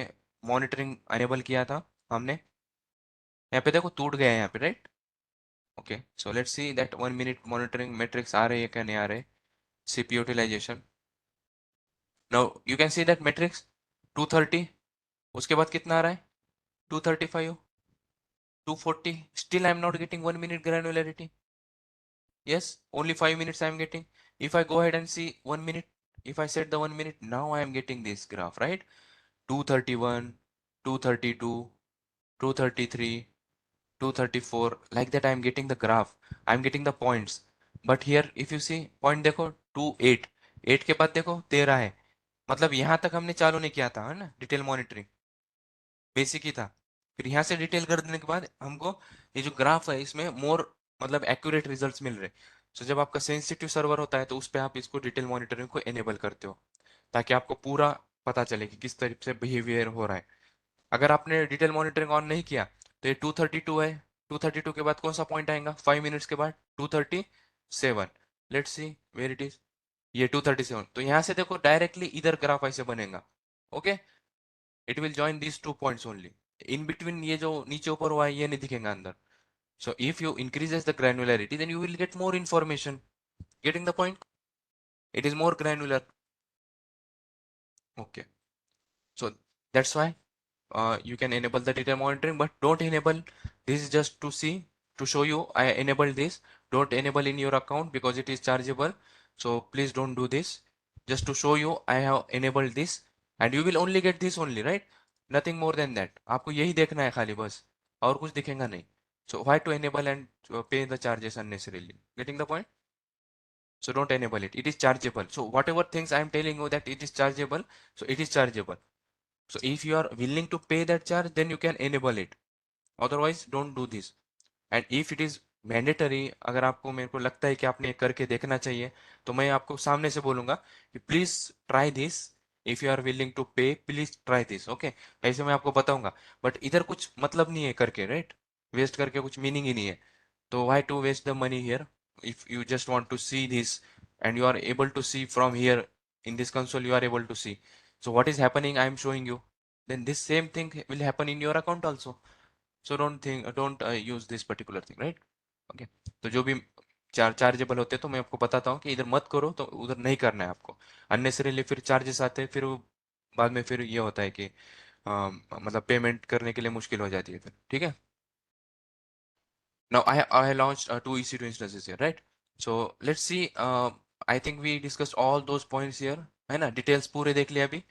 मॉनिटरिंग अनेबल किया था हमने, यहाँ पे देखो टूट गया है यहाँ पे, right. Okay, so let's see that 1 minute monitoring metrics आ रहे हैं क्या नहीं आ रहे, CPU utilisation. Now you can see that metrics 230, उसके बाद कितना आ रहा है, 235, 240, still I am not getting 1 minute granularity. Yes, only 5 minutes I am getting. If I go ahead and see 1 minute, if I set the 1 minute, now I am getting this graph, right? 231, 232, 233, 234, like that I am getting the graph. I am getting the points. But here if you see point देखो 2 8, 8 के बाद देखो 13 है, मतलब यहाँ तक हमने चालू नहीं किया था, है ना, डिटेल मॉनिटरिंग बेसिक ही था। फिर यहाँ से डिटेल कर देने के बाद हमको ये जो ग्राफ है इसमें मोर मतलब एक्यूरेट रिजल्ट्स मिल रहे। सो जब आपका सेंसिटिव सर्वर होता है तो उस पर आप इसको डिटेल मॉनिटरिंग को एनेबल करते हो, ताकि आपको पूरा पता चले कि किस तरीके से बिहेवियर हो रहा है। अगर आपने डिटेल मॉनिटरिंग ऑन नहीं किया तो ये 232 है, 232 के बाद कौन सा पॉइंट आएगा 5 मिनट्स के बाद? 237। Let's see where it is, ये 237। तो यहाँ से देखो डायरेक्टली इधर ग्राफ ऐसे बनेगा। Okay, it will join these 2 points only. In between ये जो नीचे ऊपर हुआ है ये नहीं दिखेगा अंदर। So if you increases the granularity then you will get more information. Getting the point? It is more granular. Okay, so that's why you can enable the data monitoring, but don't enable this is just to see, to show you I enabled this. Don't enable in your account because it is chargeable, so please don't do this. Just to show you I have enabled this, and you will only get this only, right? Nothing more than that. आपको यही देखना है खाली बस, और कुछ दिखेगा नहीं. So why to enable and pay the charges unnecessarily? Getting the point? So don't enable it, it is chargeable. So whatever things I am telling you that it is chargeable, so it is chargeable. So if you are willing to pay that charge, then you can enable it. Otherwise, don't do this. And if it is mandatory, अगर आपको मेरे को लगता है कि आपने करके देखना चाहिए, तो मैं आपको सामने से बोलूंगा कि please try this. If you are willing to pay please try this. Okay, ऐसे मैं आपको बताऊंगा। बट इधर कुछ मतलब नहीं है करके, राइट? वेस्ट करके कुछ मीनिंग ही नहीं है। तो why to waste the money here if you just want to see this, and you are able to see from here in this console, you are able to see. So what is happening I am showing you, then this same thing will happen in your account also. So don't use this particular thing, right? Okay, तो जो भी chargeable होते हैं तो मैं आपको बताता हूँ कि इधर मत करो, तो उधर नहीं करना है आपको। अननेसरीली फिर चार्जेस आते हैं, फिर वो बाद में फिर ये होता है कि मतलब पेमेंट करने के लिए मुश्किल हो जाती है फिर, ठीक है? Now I launched 2 EC2 instances here, right? So let's see. I think we discussed all those points here, है ना? डिटेल्स पूरे देख लिया अभी।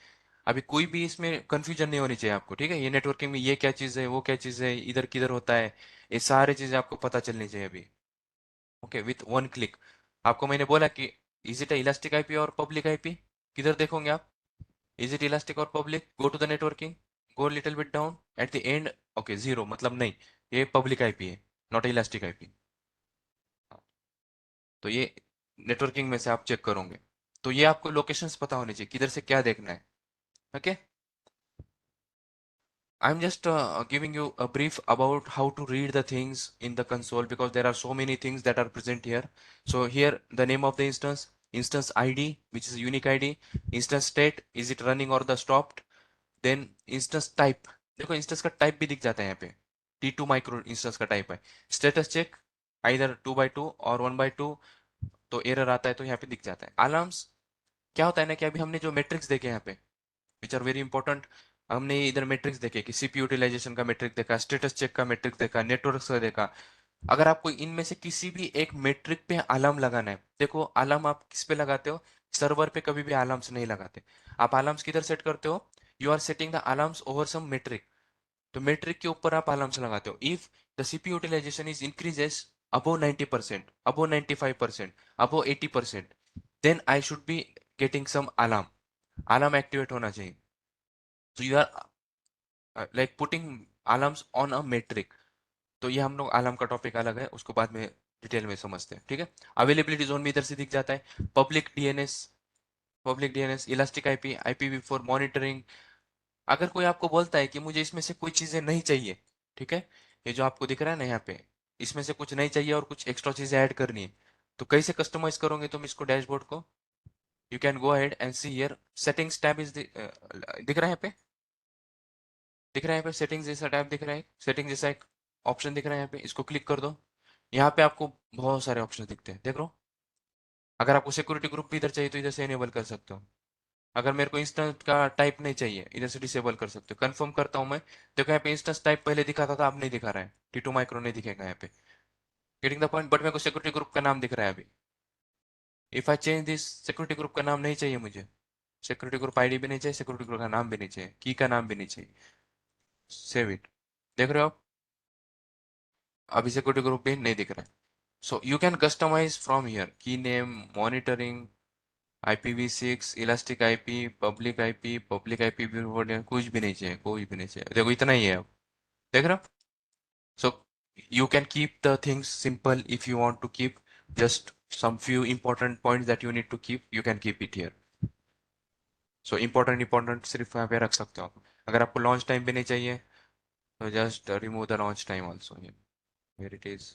अभी कोई भी इसमें कंफ्यूजन नहीं होनी चाहिए आपको, ठीक है? ये नेटवर्किंग में ये क्या चीज़ है, वो क्या चीज़ है, इधर किधर होता है, ये सारी चीज़ें आपको पता चलनी चाहिए अभी। Okay, with one click. आपको मैंने बोला कि इज इट इलास्टिक आईपी और पब्लिक आईपी? किधर देखोगे आप? इज इट इलास्टिक और public? Go to the networking, go little bit down at the end. Okay, zero मतलब नहीं, ये पब्लिक आईपी है, नॉट इलास्टिक आईपी। तो ये नेटवर्किंग में से आप चेक करोगे, तो ये आपको लोकेशंस पता होनी चाहिए किधर से क्या देखना है। Okay, I'm just giving you a brief about how to read the things in the console, because there are so many things that are present here. So here the name of the instance, instance ID, which is a unique ID, instance state, is it running or the stopped, then instance type। देखो instance का type भी दिख जाता है यहाँ पे, T2 micro instance का type है। स्टेटस चेक आइदर 2x2 और 1x2, तो एरर आता है तो यहाँ पे दिख जाता है। अलार्म्स क्या होता है ना कि अभी हमने जो मैट्रिक्स देखे यहाँ पे, विच आर वेरी इंपॉर्टेंट, हमने इधर मैट्रिक्स देखे कि सीपी यूटिलाइजेशन का मैट्रिक देखा, स्टेटस चेक का मैट्रिक देखा, नेटवर्क का देखा। अगर आपको इनमें से किसी भी एक मैट्रिक पे अलार्म लगाना है, देखो अलार्म आप किस पे लगाते हो? सर्वर पे कभी भी अलार्म्स नहीं लगाते। आप अलार्म्स किधर सेट करते हो? You are setting the alarms over some metric. तो मेट्रिक के ऊपर आप अलार्म्स लगाते हो। If the CP utilization is increases above 90%, above 95%, above 80%, then I should be getting some alarm, alarm activate होना चाहिए। So you are like putting alarms on a metric। तो ये हम लोग alarm का टॉपिक अलग है, उसको बाद में डिटेल में समझते हैं, ठीक है? अवेलेबिलिटी जोन भी इधर से दिख जाता है। Public DNS elastic IP, IPv for monitoring. अगर कोई आपको बोलता है कि मुझे इसमें से कोई चीजें नहीं चाहिए, ठीक है, ये जो आपको दिख रहा है ना यहाँ पे, इसमें से कुछ नहीं चाहिए और कुछ एक्स्ट्रा चीजें ऐड करनी है, तो कैसे कस्टमाइज करोगे तुम इसको डैशबोर्ड को? You can go ahead and see here settings tab is दिख रहा है यहाँ पे, दिख रहा है यहाँ पे सेटिंग्स जैसा टैब दिख रहा है, सेटिंग जैसा एक ऑप्शन दिख रहा है यहाँ पे, इसको क्लिक कर दो। यहाँ पे आपको बहुत सारे ऑप्शन दिखते हैं, देख लो। अगर आपको सिक्योरिटी ग्रुप भी इधर चाहिए तो इधर से इनेबल कर सकते हो। अगर मेरे को इंस्टेंस का टाइप नहीं चाहिए, इधर से डिसेबल कर सकते हो। कंफर्म करता हूँ मैं। देखो यहाँ पे इंस्टेंस टाइप पहले दिखाता था, अब नहीं दिखा रहा है, टी2 माइक्रो नहीं दिखेगा यहाँ पे। Getting the point? बट मेरे को सिक्योरिटी ग्रुप का नाम दिख रहा है अभी। If I change this, security group का नाम नहीं चाहिए मुझे, सिक्योरिटी ग्रुप आईडी भी नहीं चाहिए, सिक्योरिटी ग्रुप का नाम भी नहीं चाहिए, की का नाम भी नहीं चाहिए। Save it. देख रहे हो आप? अभी सिक्योरिटी ग्रुप भी नहीं दिख रहा है। So you can customize from here. Key name, monitoring, IPv6, elastic IP, public IP भी कुछ भी नहीं चाहिए, कोई भी नहीं चाहिए, देखो इतना ही है अब, देख रहे हो? So you can keep the things simple. If you want to keep just some few important points that you need to keep, you can keep it here. So important सिर्फ यहाँ पे रख सकते हो आप। अगर आपको लॉन्च टाइम भी नहीं चाहिए तो just remove the launch time also here. Here it is.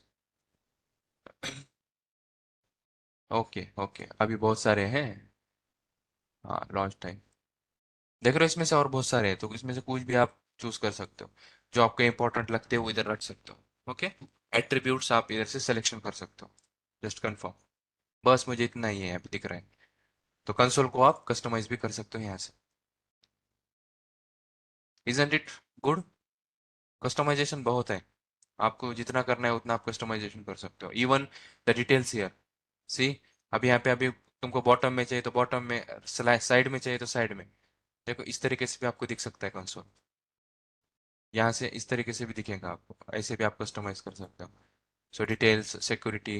Okay okay, अभी बहुत सारे हैं। हाँ, लॉन्च टाइम देख रहे हो, इसमें से और बहुत सारे हैं, तो इसमें से कुछ भी आप चूज कर सकते हो। जो आपको इंपॉर्टेंट लगते हो वो इधर रख सकते हो। ओके, एट्रीब्यूट्स आप इधर से सिलेक्शन कर सकते हो। Just confirm. बस मुझे इतना ही है अभी दिख रहा है। तो कंसोल को आप कस्टमाइज भी कर सकते हो यहाँ से। Isn't it good? कस्टमाइजेशन बहुत है, आपको जितना करना है उतना आप कस्टमाइजेशन कर सकते हो। इवन द डिटेल्स हियर, सी, अब यहाँ पे अभी तुमको बॉटम में चाहिए तो बॉटम में, साइड में चाहिए तो साइड में। देखो इस तरीके से भी आपको दिख सकता है कंसोल। यहाँ से इस तरीके से भी दिखेगा आपको, ऐसे भी आप कस्टमाइज कर सकते हो। So details, security,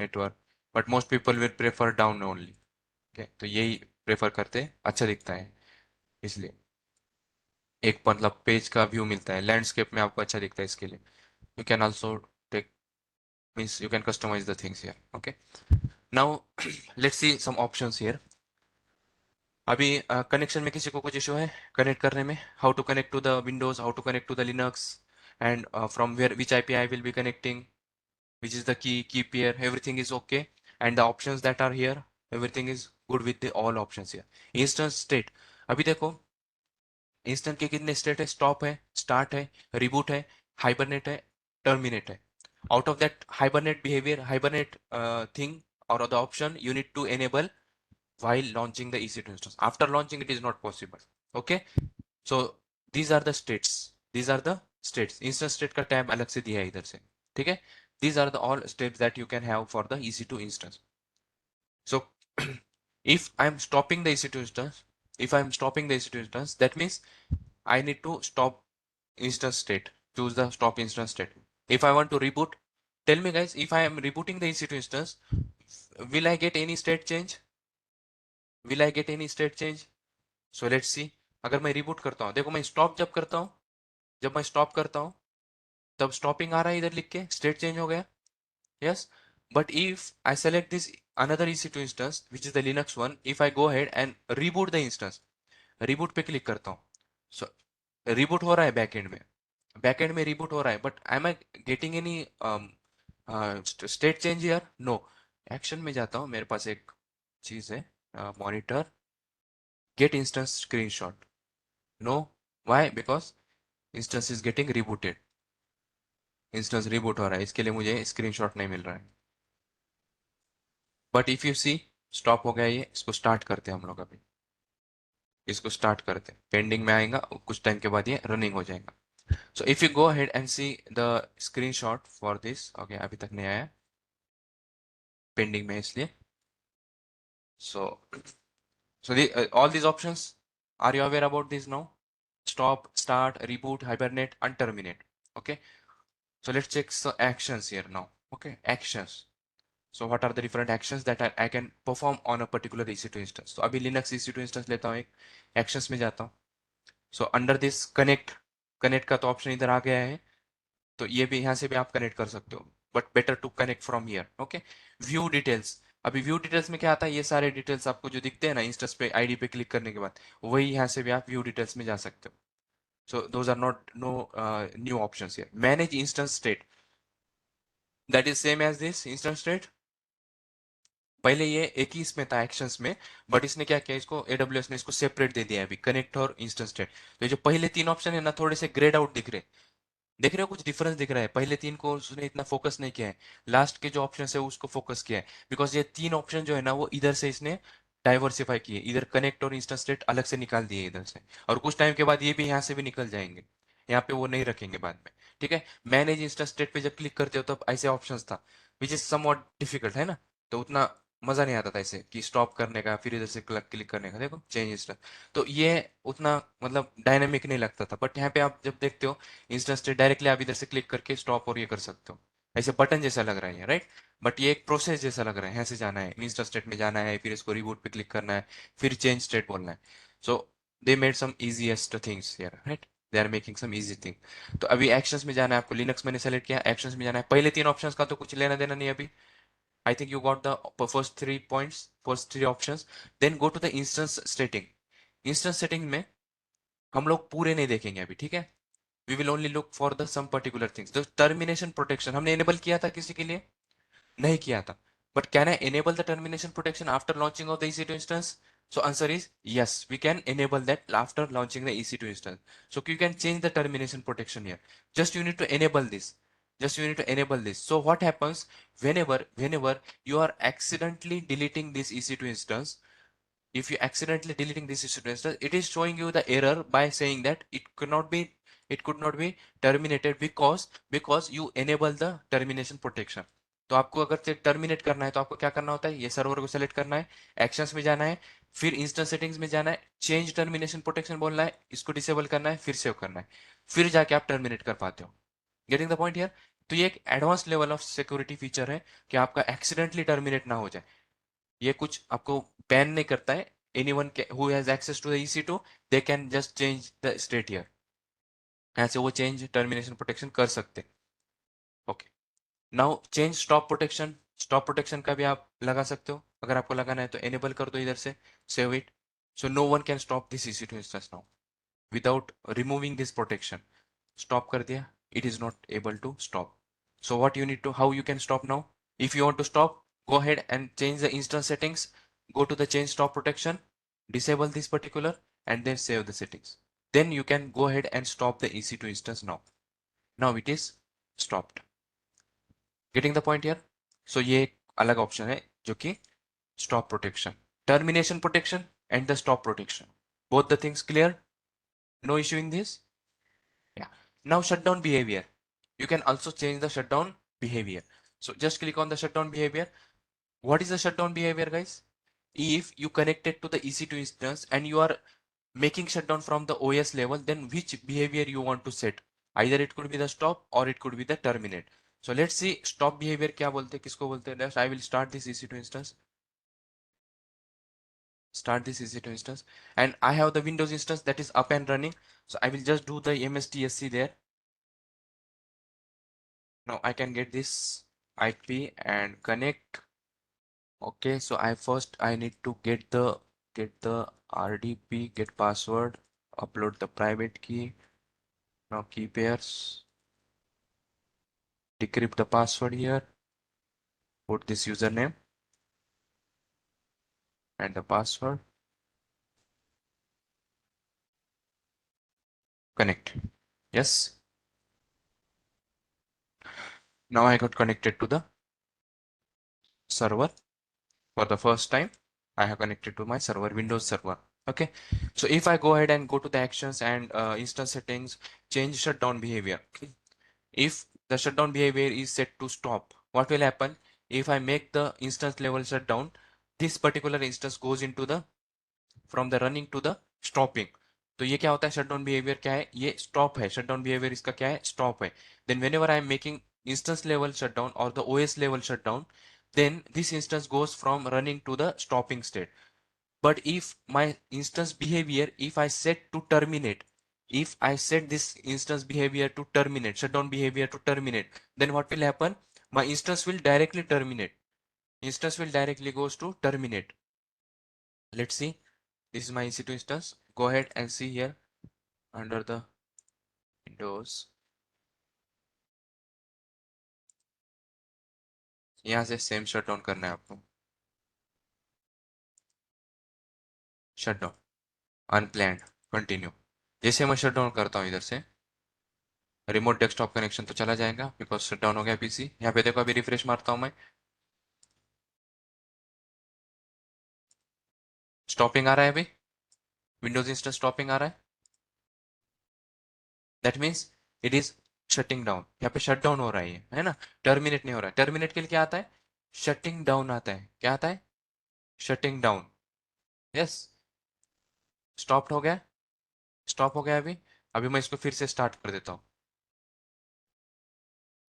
network, but most people will prefer down only. Okay, तो यही प्रेफर करते हैं, अच्छा दिखता है इसलिए। एक मतलब पेज का व्यू मिलता है, लैंडस्केप में आपको अच्छा दिखता है इसके लिए। You can also take, means you can customise the things here. Okay, now let's see some options here. अभी कनेक्शन में किसी को कुछ इशू है कनेक्ट करने में? How to connect to the Windows, how to connect to the Linux, and from where which IP I will be connecting, which is the key pair, everything is okay, and the options that are here, everything is good with the all options here. Instance state, अभी देखो instant के कितने state है? Stop है, start है, reboot है, hibernate है, terminate है। Out of that hibernate behaviour, hibernate thing or the option you need to enable while launching the EC2 instance. After launching it is not possible. Okay, so these are the states, these are the states। Instance state का tab अलग से दिया है इधर से, ठीक है? these are the all states that you can have for the EC2 instance। so if I'm stopping the EC2 instance, if I'm stopping the EC2 instance, that means I need to stop instance state, choose the stop instance state। if I want to reboot, tell me guys, if I am rebooting the EC2 instance, will I get any state change? will I get any state change? so let's see। अगर मैं reboot करता हूँ, देखो मैं stop जब करता हूँ, जब मैं स्टॉप करता हूँ तब स्टॉपिंग आ रहा है इधर लिख के, स्टेट चेंज हो गया। Yes, but if I select this another EC2 instance which is the Linux one, if I go ahead and reboot the instance, reboot पे क्लिक करता हूँ, so reboot हो रहा है बैकएंड में, बैकएंड में reboot हो रहा है, but am I getting any state change here? No। Action में जाता हूँ, मेरे पास एक चीज है, monitor get instance screenshot। no, why? because instance is getting rebooted, instance reboot हो रहा है, इसके लिए मुझे स्क्रीनशॉट नहीं मिल रहा है। But if you see, stop हो गया ये, इसको स्टार्ट करते हैं हम लोग अभी, इसको स्टार्ट करते हैं, पेंडिंग में आएगा, कुछ टाइम के बाद ये रनिंग हो जाएगा। So if you go ahead and see the screenshot for this, okay अभी तक नहीं आया, पेंडिंग में है इसलिए। सो all these options, are you aware about this now? Stop, start, reboot, hibernate and terminate। okay, so let's check the actions here now। okay, actions। so what are the different actions that I can perform on a particular EC2 instance? तो अभी Linux EC2 instance लेता हूँ, एक actions में जाता हूँ। so under this connect, connect का तो ऑप्शन इधर आ गया है, तो ये भी यहाँ से भी आप कनेक्ट कर सकते हो, but better to connect from here. Okay, view details, अभी व्यू डिटेल्स में क्या आता है? ये सारे डिटेल्स आपको जो दिखते हैं ना इंस्टेंस पे आईडी पे क्लिक करने के बाद, वही यहाँ से भी आप व्यू डिटेल्स में जा सकते हो। So those are not no new options here. Manage instance state, that is same as this instance state. पहले ये एक ही इसमें था एक्शंस में, बट इसने क्या किया, इसको एडब्ल्यूएस ने इसको सेपरेट दे दिया है अभी, कनेक्ट और इंस्टेंस स्टेट। तो जो पहले तीन ऑप्शन है ना, थोड़े से ग्रेड आउट दिख रहे हैं, देख रहे हो कुछ डिफरेंस दिख रहा है? पहले तीन को उसने इतना फोकस नहीं किया है, लास्ट के जो ऑप्शन है उसको फोकस किया है, बिकॉज ये तीन ऑप्शन जो है ना वो इधर से इसने डाइवर्सिफाई किए, इधर कनेक्ट और इंस्टेंट स्टेट अलग से निकाल दिए इधर से, और कुछ टाइम के बाद ये भी यहाँ से भी निकल जाएंगे, यहाँ पे वो नहीं रखेंगे बाद में। ठीक है, मैनेज इंस्टेंट स्टेट पे जब क्लिक करते हो तब ऐसे ऑप्शंस था, विच इज समवॉट डिफिकल्ट है ना, तो उतना मजा नहीं आता था ऐसे कि स्टॉप करने का फिर इधर से क्लिक करने का, देखो चेंज इंस्टेंट, तो ये उतना मतलब डायनामिक नहीं लगता था। बट यहाँ पे आप जब देखते हो इंस्टेंस डायरेक्टली आप इधर से क्लिक करके स्टॉप और ये कर सकते हो। ऐसे बटन जैसा लग रहा है, राइट? बट ये एक प्रोसेस जैसा लग रहा है, ऐसे जाना है, इंस्टा स्टेट में जाना है, फिर इसको रिबूट पे क्लिक करना है, फिर चेंज स्टेट बोलना है। So they made some easiest things here, right? They are making some easy thing. तो अभी एक्शंस में जाना है आपको, लिनक्स मैंने सेलेक्ट किया, एक्शंस में जाना है। पहले तीन ऑप्शंस का तो कुछ लेना देना नहीं अभी। I think you got the first three points, first three options. Then go to the instance setting. Instance setting में हम लोग पूरे नहीं देखेंगे अभी, ठीक है? We will only look for the some particular things. तो टर्मिनेशन प्रोटेक्शन हमने एनेबल किया था किसी के लिए? नहीं किया था। But can I enable the termination protection after launching of the EC2 instance? So answer is yes, we can enable that after launching the EC2 instance. So you can change the termination protection here. Just you need to enable this. Just you need to enable this. So what happens whenever you are accidentally deleting this EC2 instance, if you accidentally deleting this instance, it is showing you the error by saying that it could not be terminated because you enable the termination protection. तो आपको अगर terminate करना है तो आपको क्या करना होता है, ये सर्वर को सेलेक्ट करना है, एक्शंस में जाना है, फिर इंस्टेंस सेटिंग्स में जाना है, चेंज टर्मिनेशन प्रोटेक्शन बोलना है, इसको डिसेबल करना है, फिर सेव करना है, फिर जाके आप टर्मिनेट कर पाते हो। Getting the point here? तो ये एक advance level of security feature है कि आपका एक्सीडेंटली टर्मिनेट ना हो जाए। ये कुछ आपको बैन नहीं करता है। Anyone who has access to the EC2, they can just change the state here. ऐसे वो चेंज टर्मिनेशन प्रोटेक्शन कर सकते। Okay, now change stop protection. Stop protection का भी आप लगा सकते हो, अगर आपको लगाना है तो एनेबल कर दो इधर से, save it. So no one can stop this EC2 instance now without removing this protection. Stop कर दिया, it is not able to stop. So what you need to, how you can stop now? If you want to stop, go ahead and change the instance settings, go to the change stop protection, disable this particular, and then save the settings. Then you can go ahead and stop the EC2 instance now. Now it is stopped. Getting the point here? So ये एक अलग option है जो कि stop protection, termination protection and the stop protection. Both the things clear? No issue in this? Yeah. Now shutdown behavior. You can also change the shutdown behavior. So just click on the shutdown behavior. What is the shutdown behavior, guys? If you connected to the EC2 instance and you are making shutdown from the OS level, then which behavior you want to set? Either it could be the stop or it could be the terminate. So let's see stop behavior क्या बोलते हैं, किसको बोलते हैं? Next, I will start this EC2 instance. Start this EC2 instance, and I have the Windows instance that is up and running. So I will just do the mstsc there. Now I can get this IP and connect. Okay, so I need to get the RDP, get password, upload the private key. Now key pairs, decrypt the password here, put this username and the password, connect. Yes, now I got connected to the server for the first time. I have connected to my server, Windows server. Okay, so if I go ahead and go to the actions and instance settings, change shutdown behavior. If the shutdown behavior is set to stop, what will happen? If I make the instance level shutdown, this particular instance goes into the from the running to the stopping. तो ये क्या होता है, shutdown behaviour क्या है, ये stop है। Shutdown behaviour इसका क्या है, स्टॉप है। Then whenever I am making instance level shutdown और the OS level shutdown, then this instance goes from running to the stopping state. But if my instance behavior, if I set to terminate, if I set this instance behavior to terminate, shutdown behavior to terminate, then what will happen? My instance will directly terminate. Instance will directly goes to terminate. Let's see. This is my EC2 instance. Go ahead and see here under the Windows. यहाँ से same shutdown करना है आपको। Shutdown, unplanned, continue. जैसे मैं shutdown करता हूँ इधर से, रिमोट डेस्कटॉप कनेक्शन तो चला जाएगा बिकॉज शटडाउन हो गया पीसी। यहाँ पे देखो, अभी रिफ्रेश मारता हूँ मैं, स्टॉपिंग आ रहा है अभी, विंडोज इंस्टेंस स्टॉपिंग आ रहा है। That means it is shutting down. यहाँ पे शट डाउन हो रहा है ना, टर्मिनेट नहीं हो रहा है। टर्मिनेट के लिए क्या आता है, शटिंग डाउन आता है। क्या आता है, शटिंग डाउन। यस, स्टॉप हो गया, स्टॉप हो गया अभी। अभी मैं इसको फिर से स्टार्ट कर देता हूँ,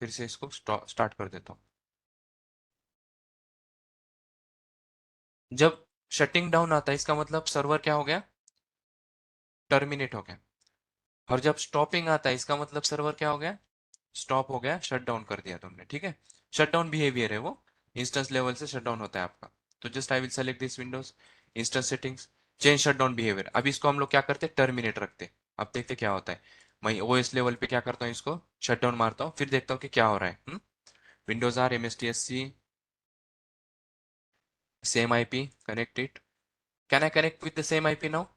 फिर से इसको स्टार्ट कर देता हूँ। जब शटिंग डाउन आता है इसका मतलब सर्वर क्या हो गया, टर्मिनेट हो गया। और जब स्टॉपिंग आता है इसका मतलब सर्वर क्या हो गया, स्टॉप हो गया, शट डाउन कर दिया तुमने, ठीक है। शट डाउन बिहेवियर है वो, इंस्टेंस लेवल से शट डाउन होता है आपका। तो just I will select this Windows, instance settings, change shut down behaviour. अब इसको हम लोग क्या करते हैं, टर्मिनेट रखते हैं। अब देखते क्या होता है। मैं ओएस लेवल पे क्या करता हूँ, इसको शट डाउन मारता हूँ, फिर देखता हूँ कि क्या हो रहा है। Windows or MSTSC same IP, connect it. Can I connect with the same IP now?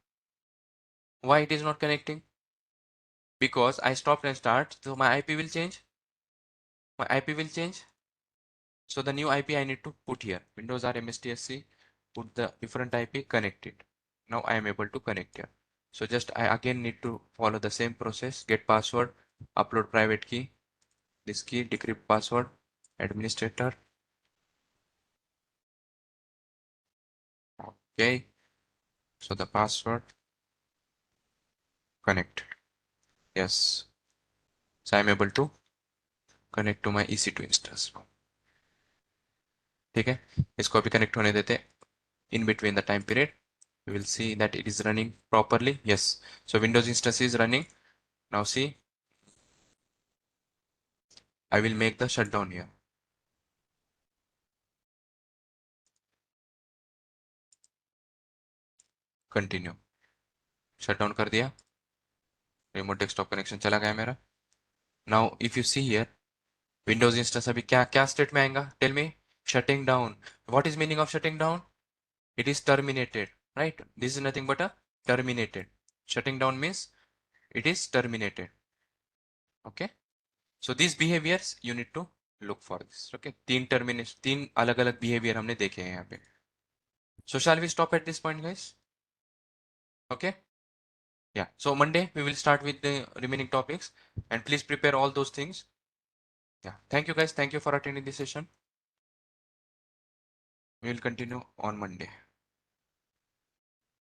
Why it is not connecting? Because I stopped and start, so my IP will change. My IP will change. So the new IP I need to put here. Windows R MSTSC, put the different IP, connect it. Now I am able to connect here. So just I again need to follow the same process. Get password, upload private key, this key, decrypt password, administrator. Okay. So the password, connect. Yes. So I am able to connect to my EC2 instance. ठीक है, इसको अभी connect होने देते, in between the time period we will see that it is running properly. Yes, so Windows instance is running. Now see, I will make the shutdown here. Continue. Shutdown कर दिया, remote desktop connection चला गया मेरा. Now if you see here, Windows instance अभी क्या क्या state में आएगा, tell me. Shutting down. What is meaning of shutting down? It is terminated, right? This is nothing but a terminated. Shutting down means it is terminated. Okay. So these behaviors you need to look for this. Okay, तीन termination, तीन अलग अलग behavior हमने देखे हैं यहाँ पे. So shall we stop at this point, guys? Okay. Yeah. So Monday we will start with the remaining topics, and please prepare all those things. Yeah. Thank you, guys. Thank you for attending this session. We will continue on Monday.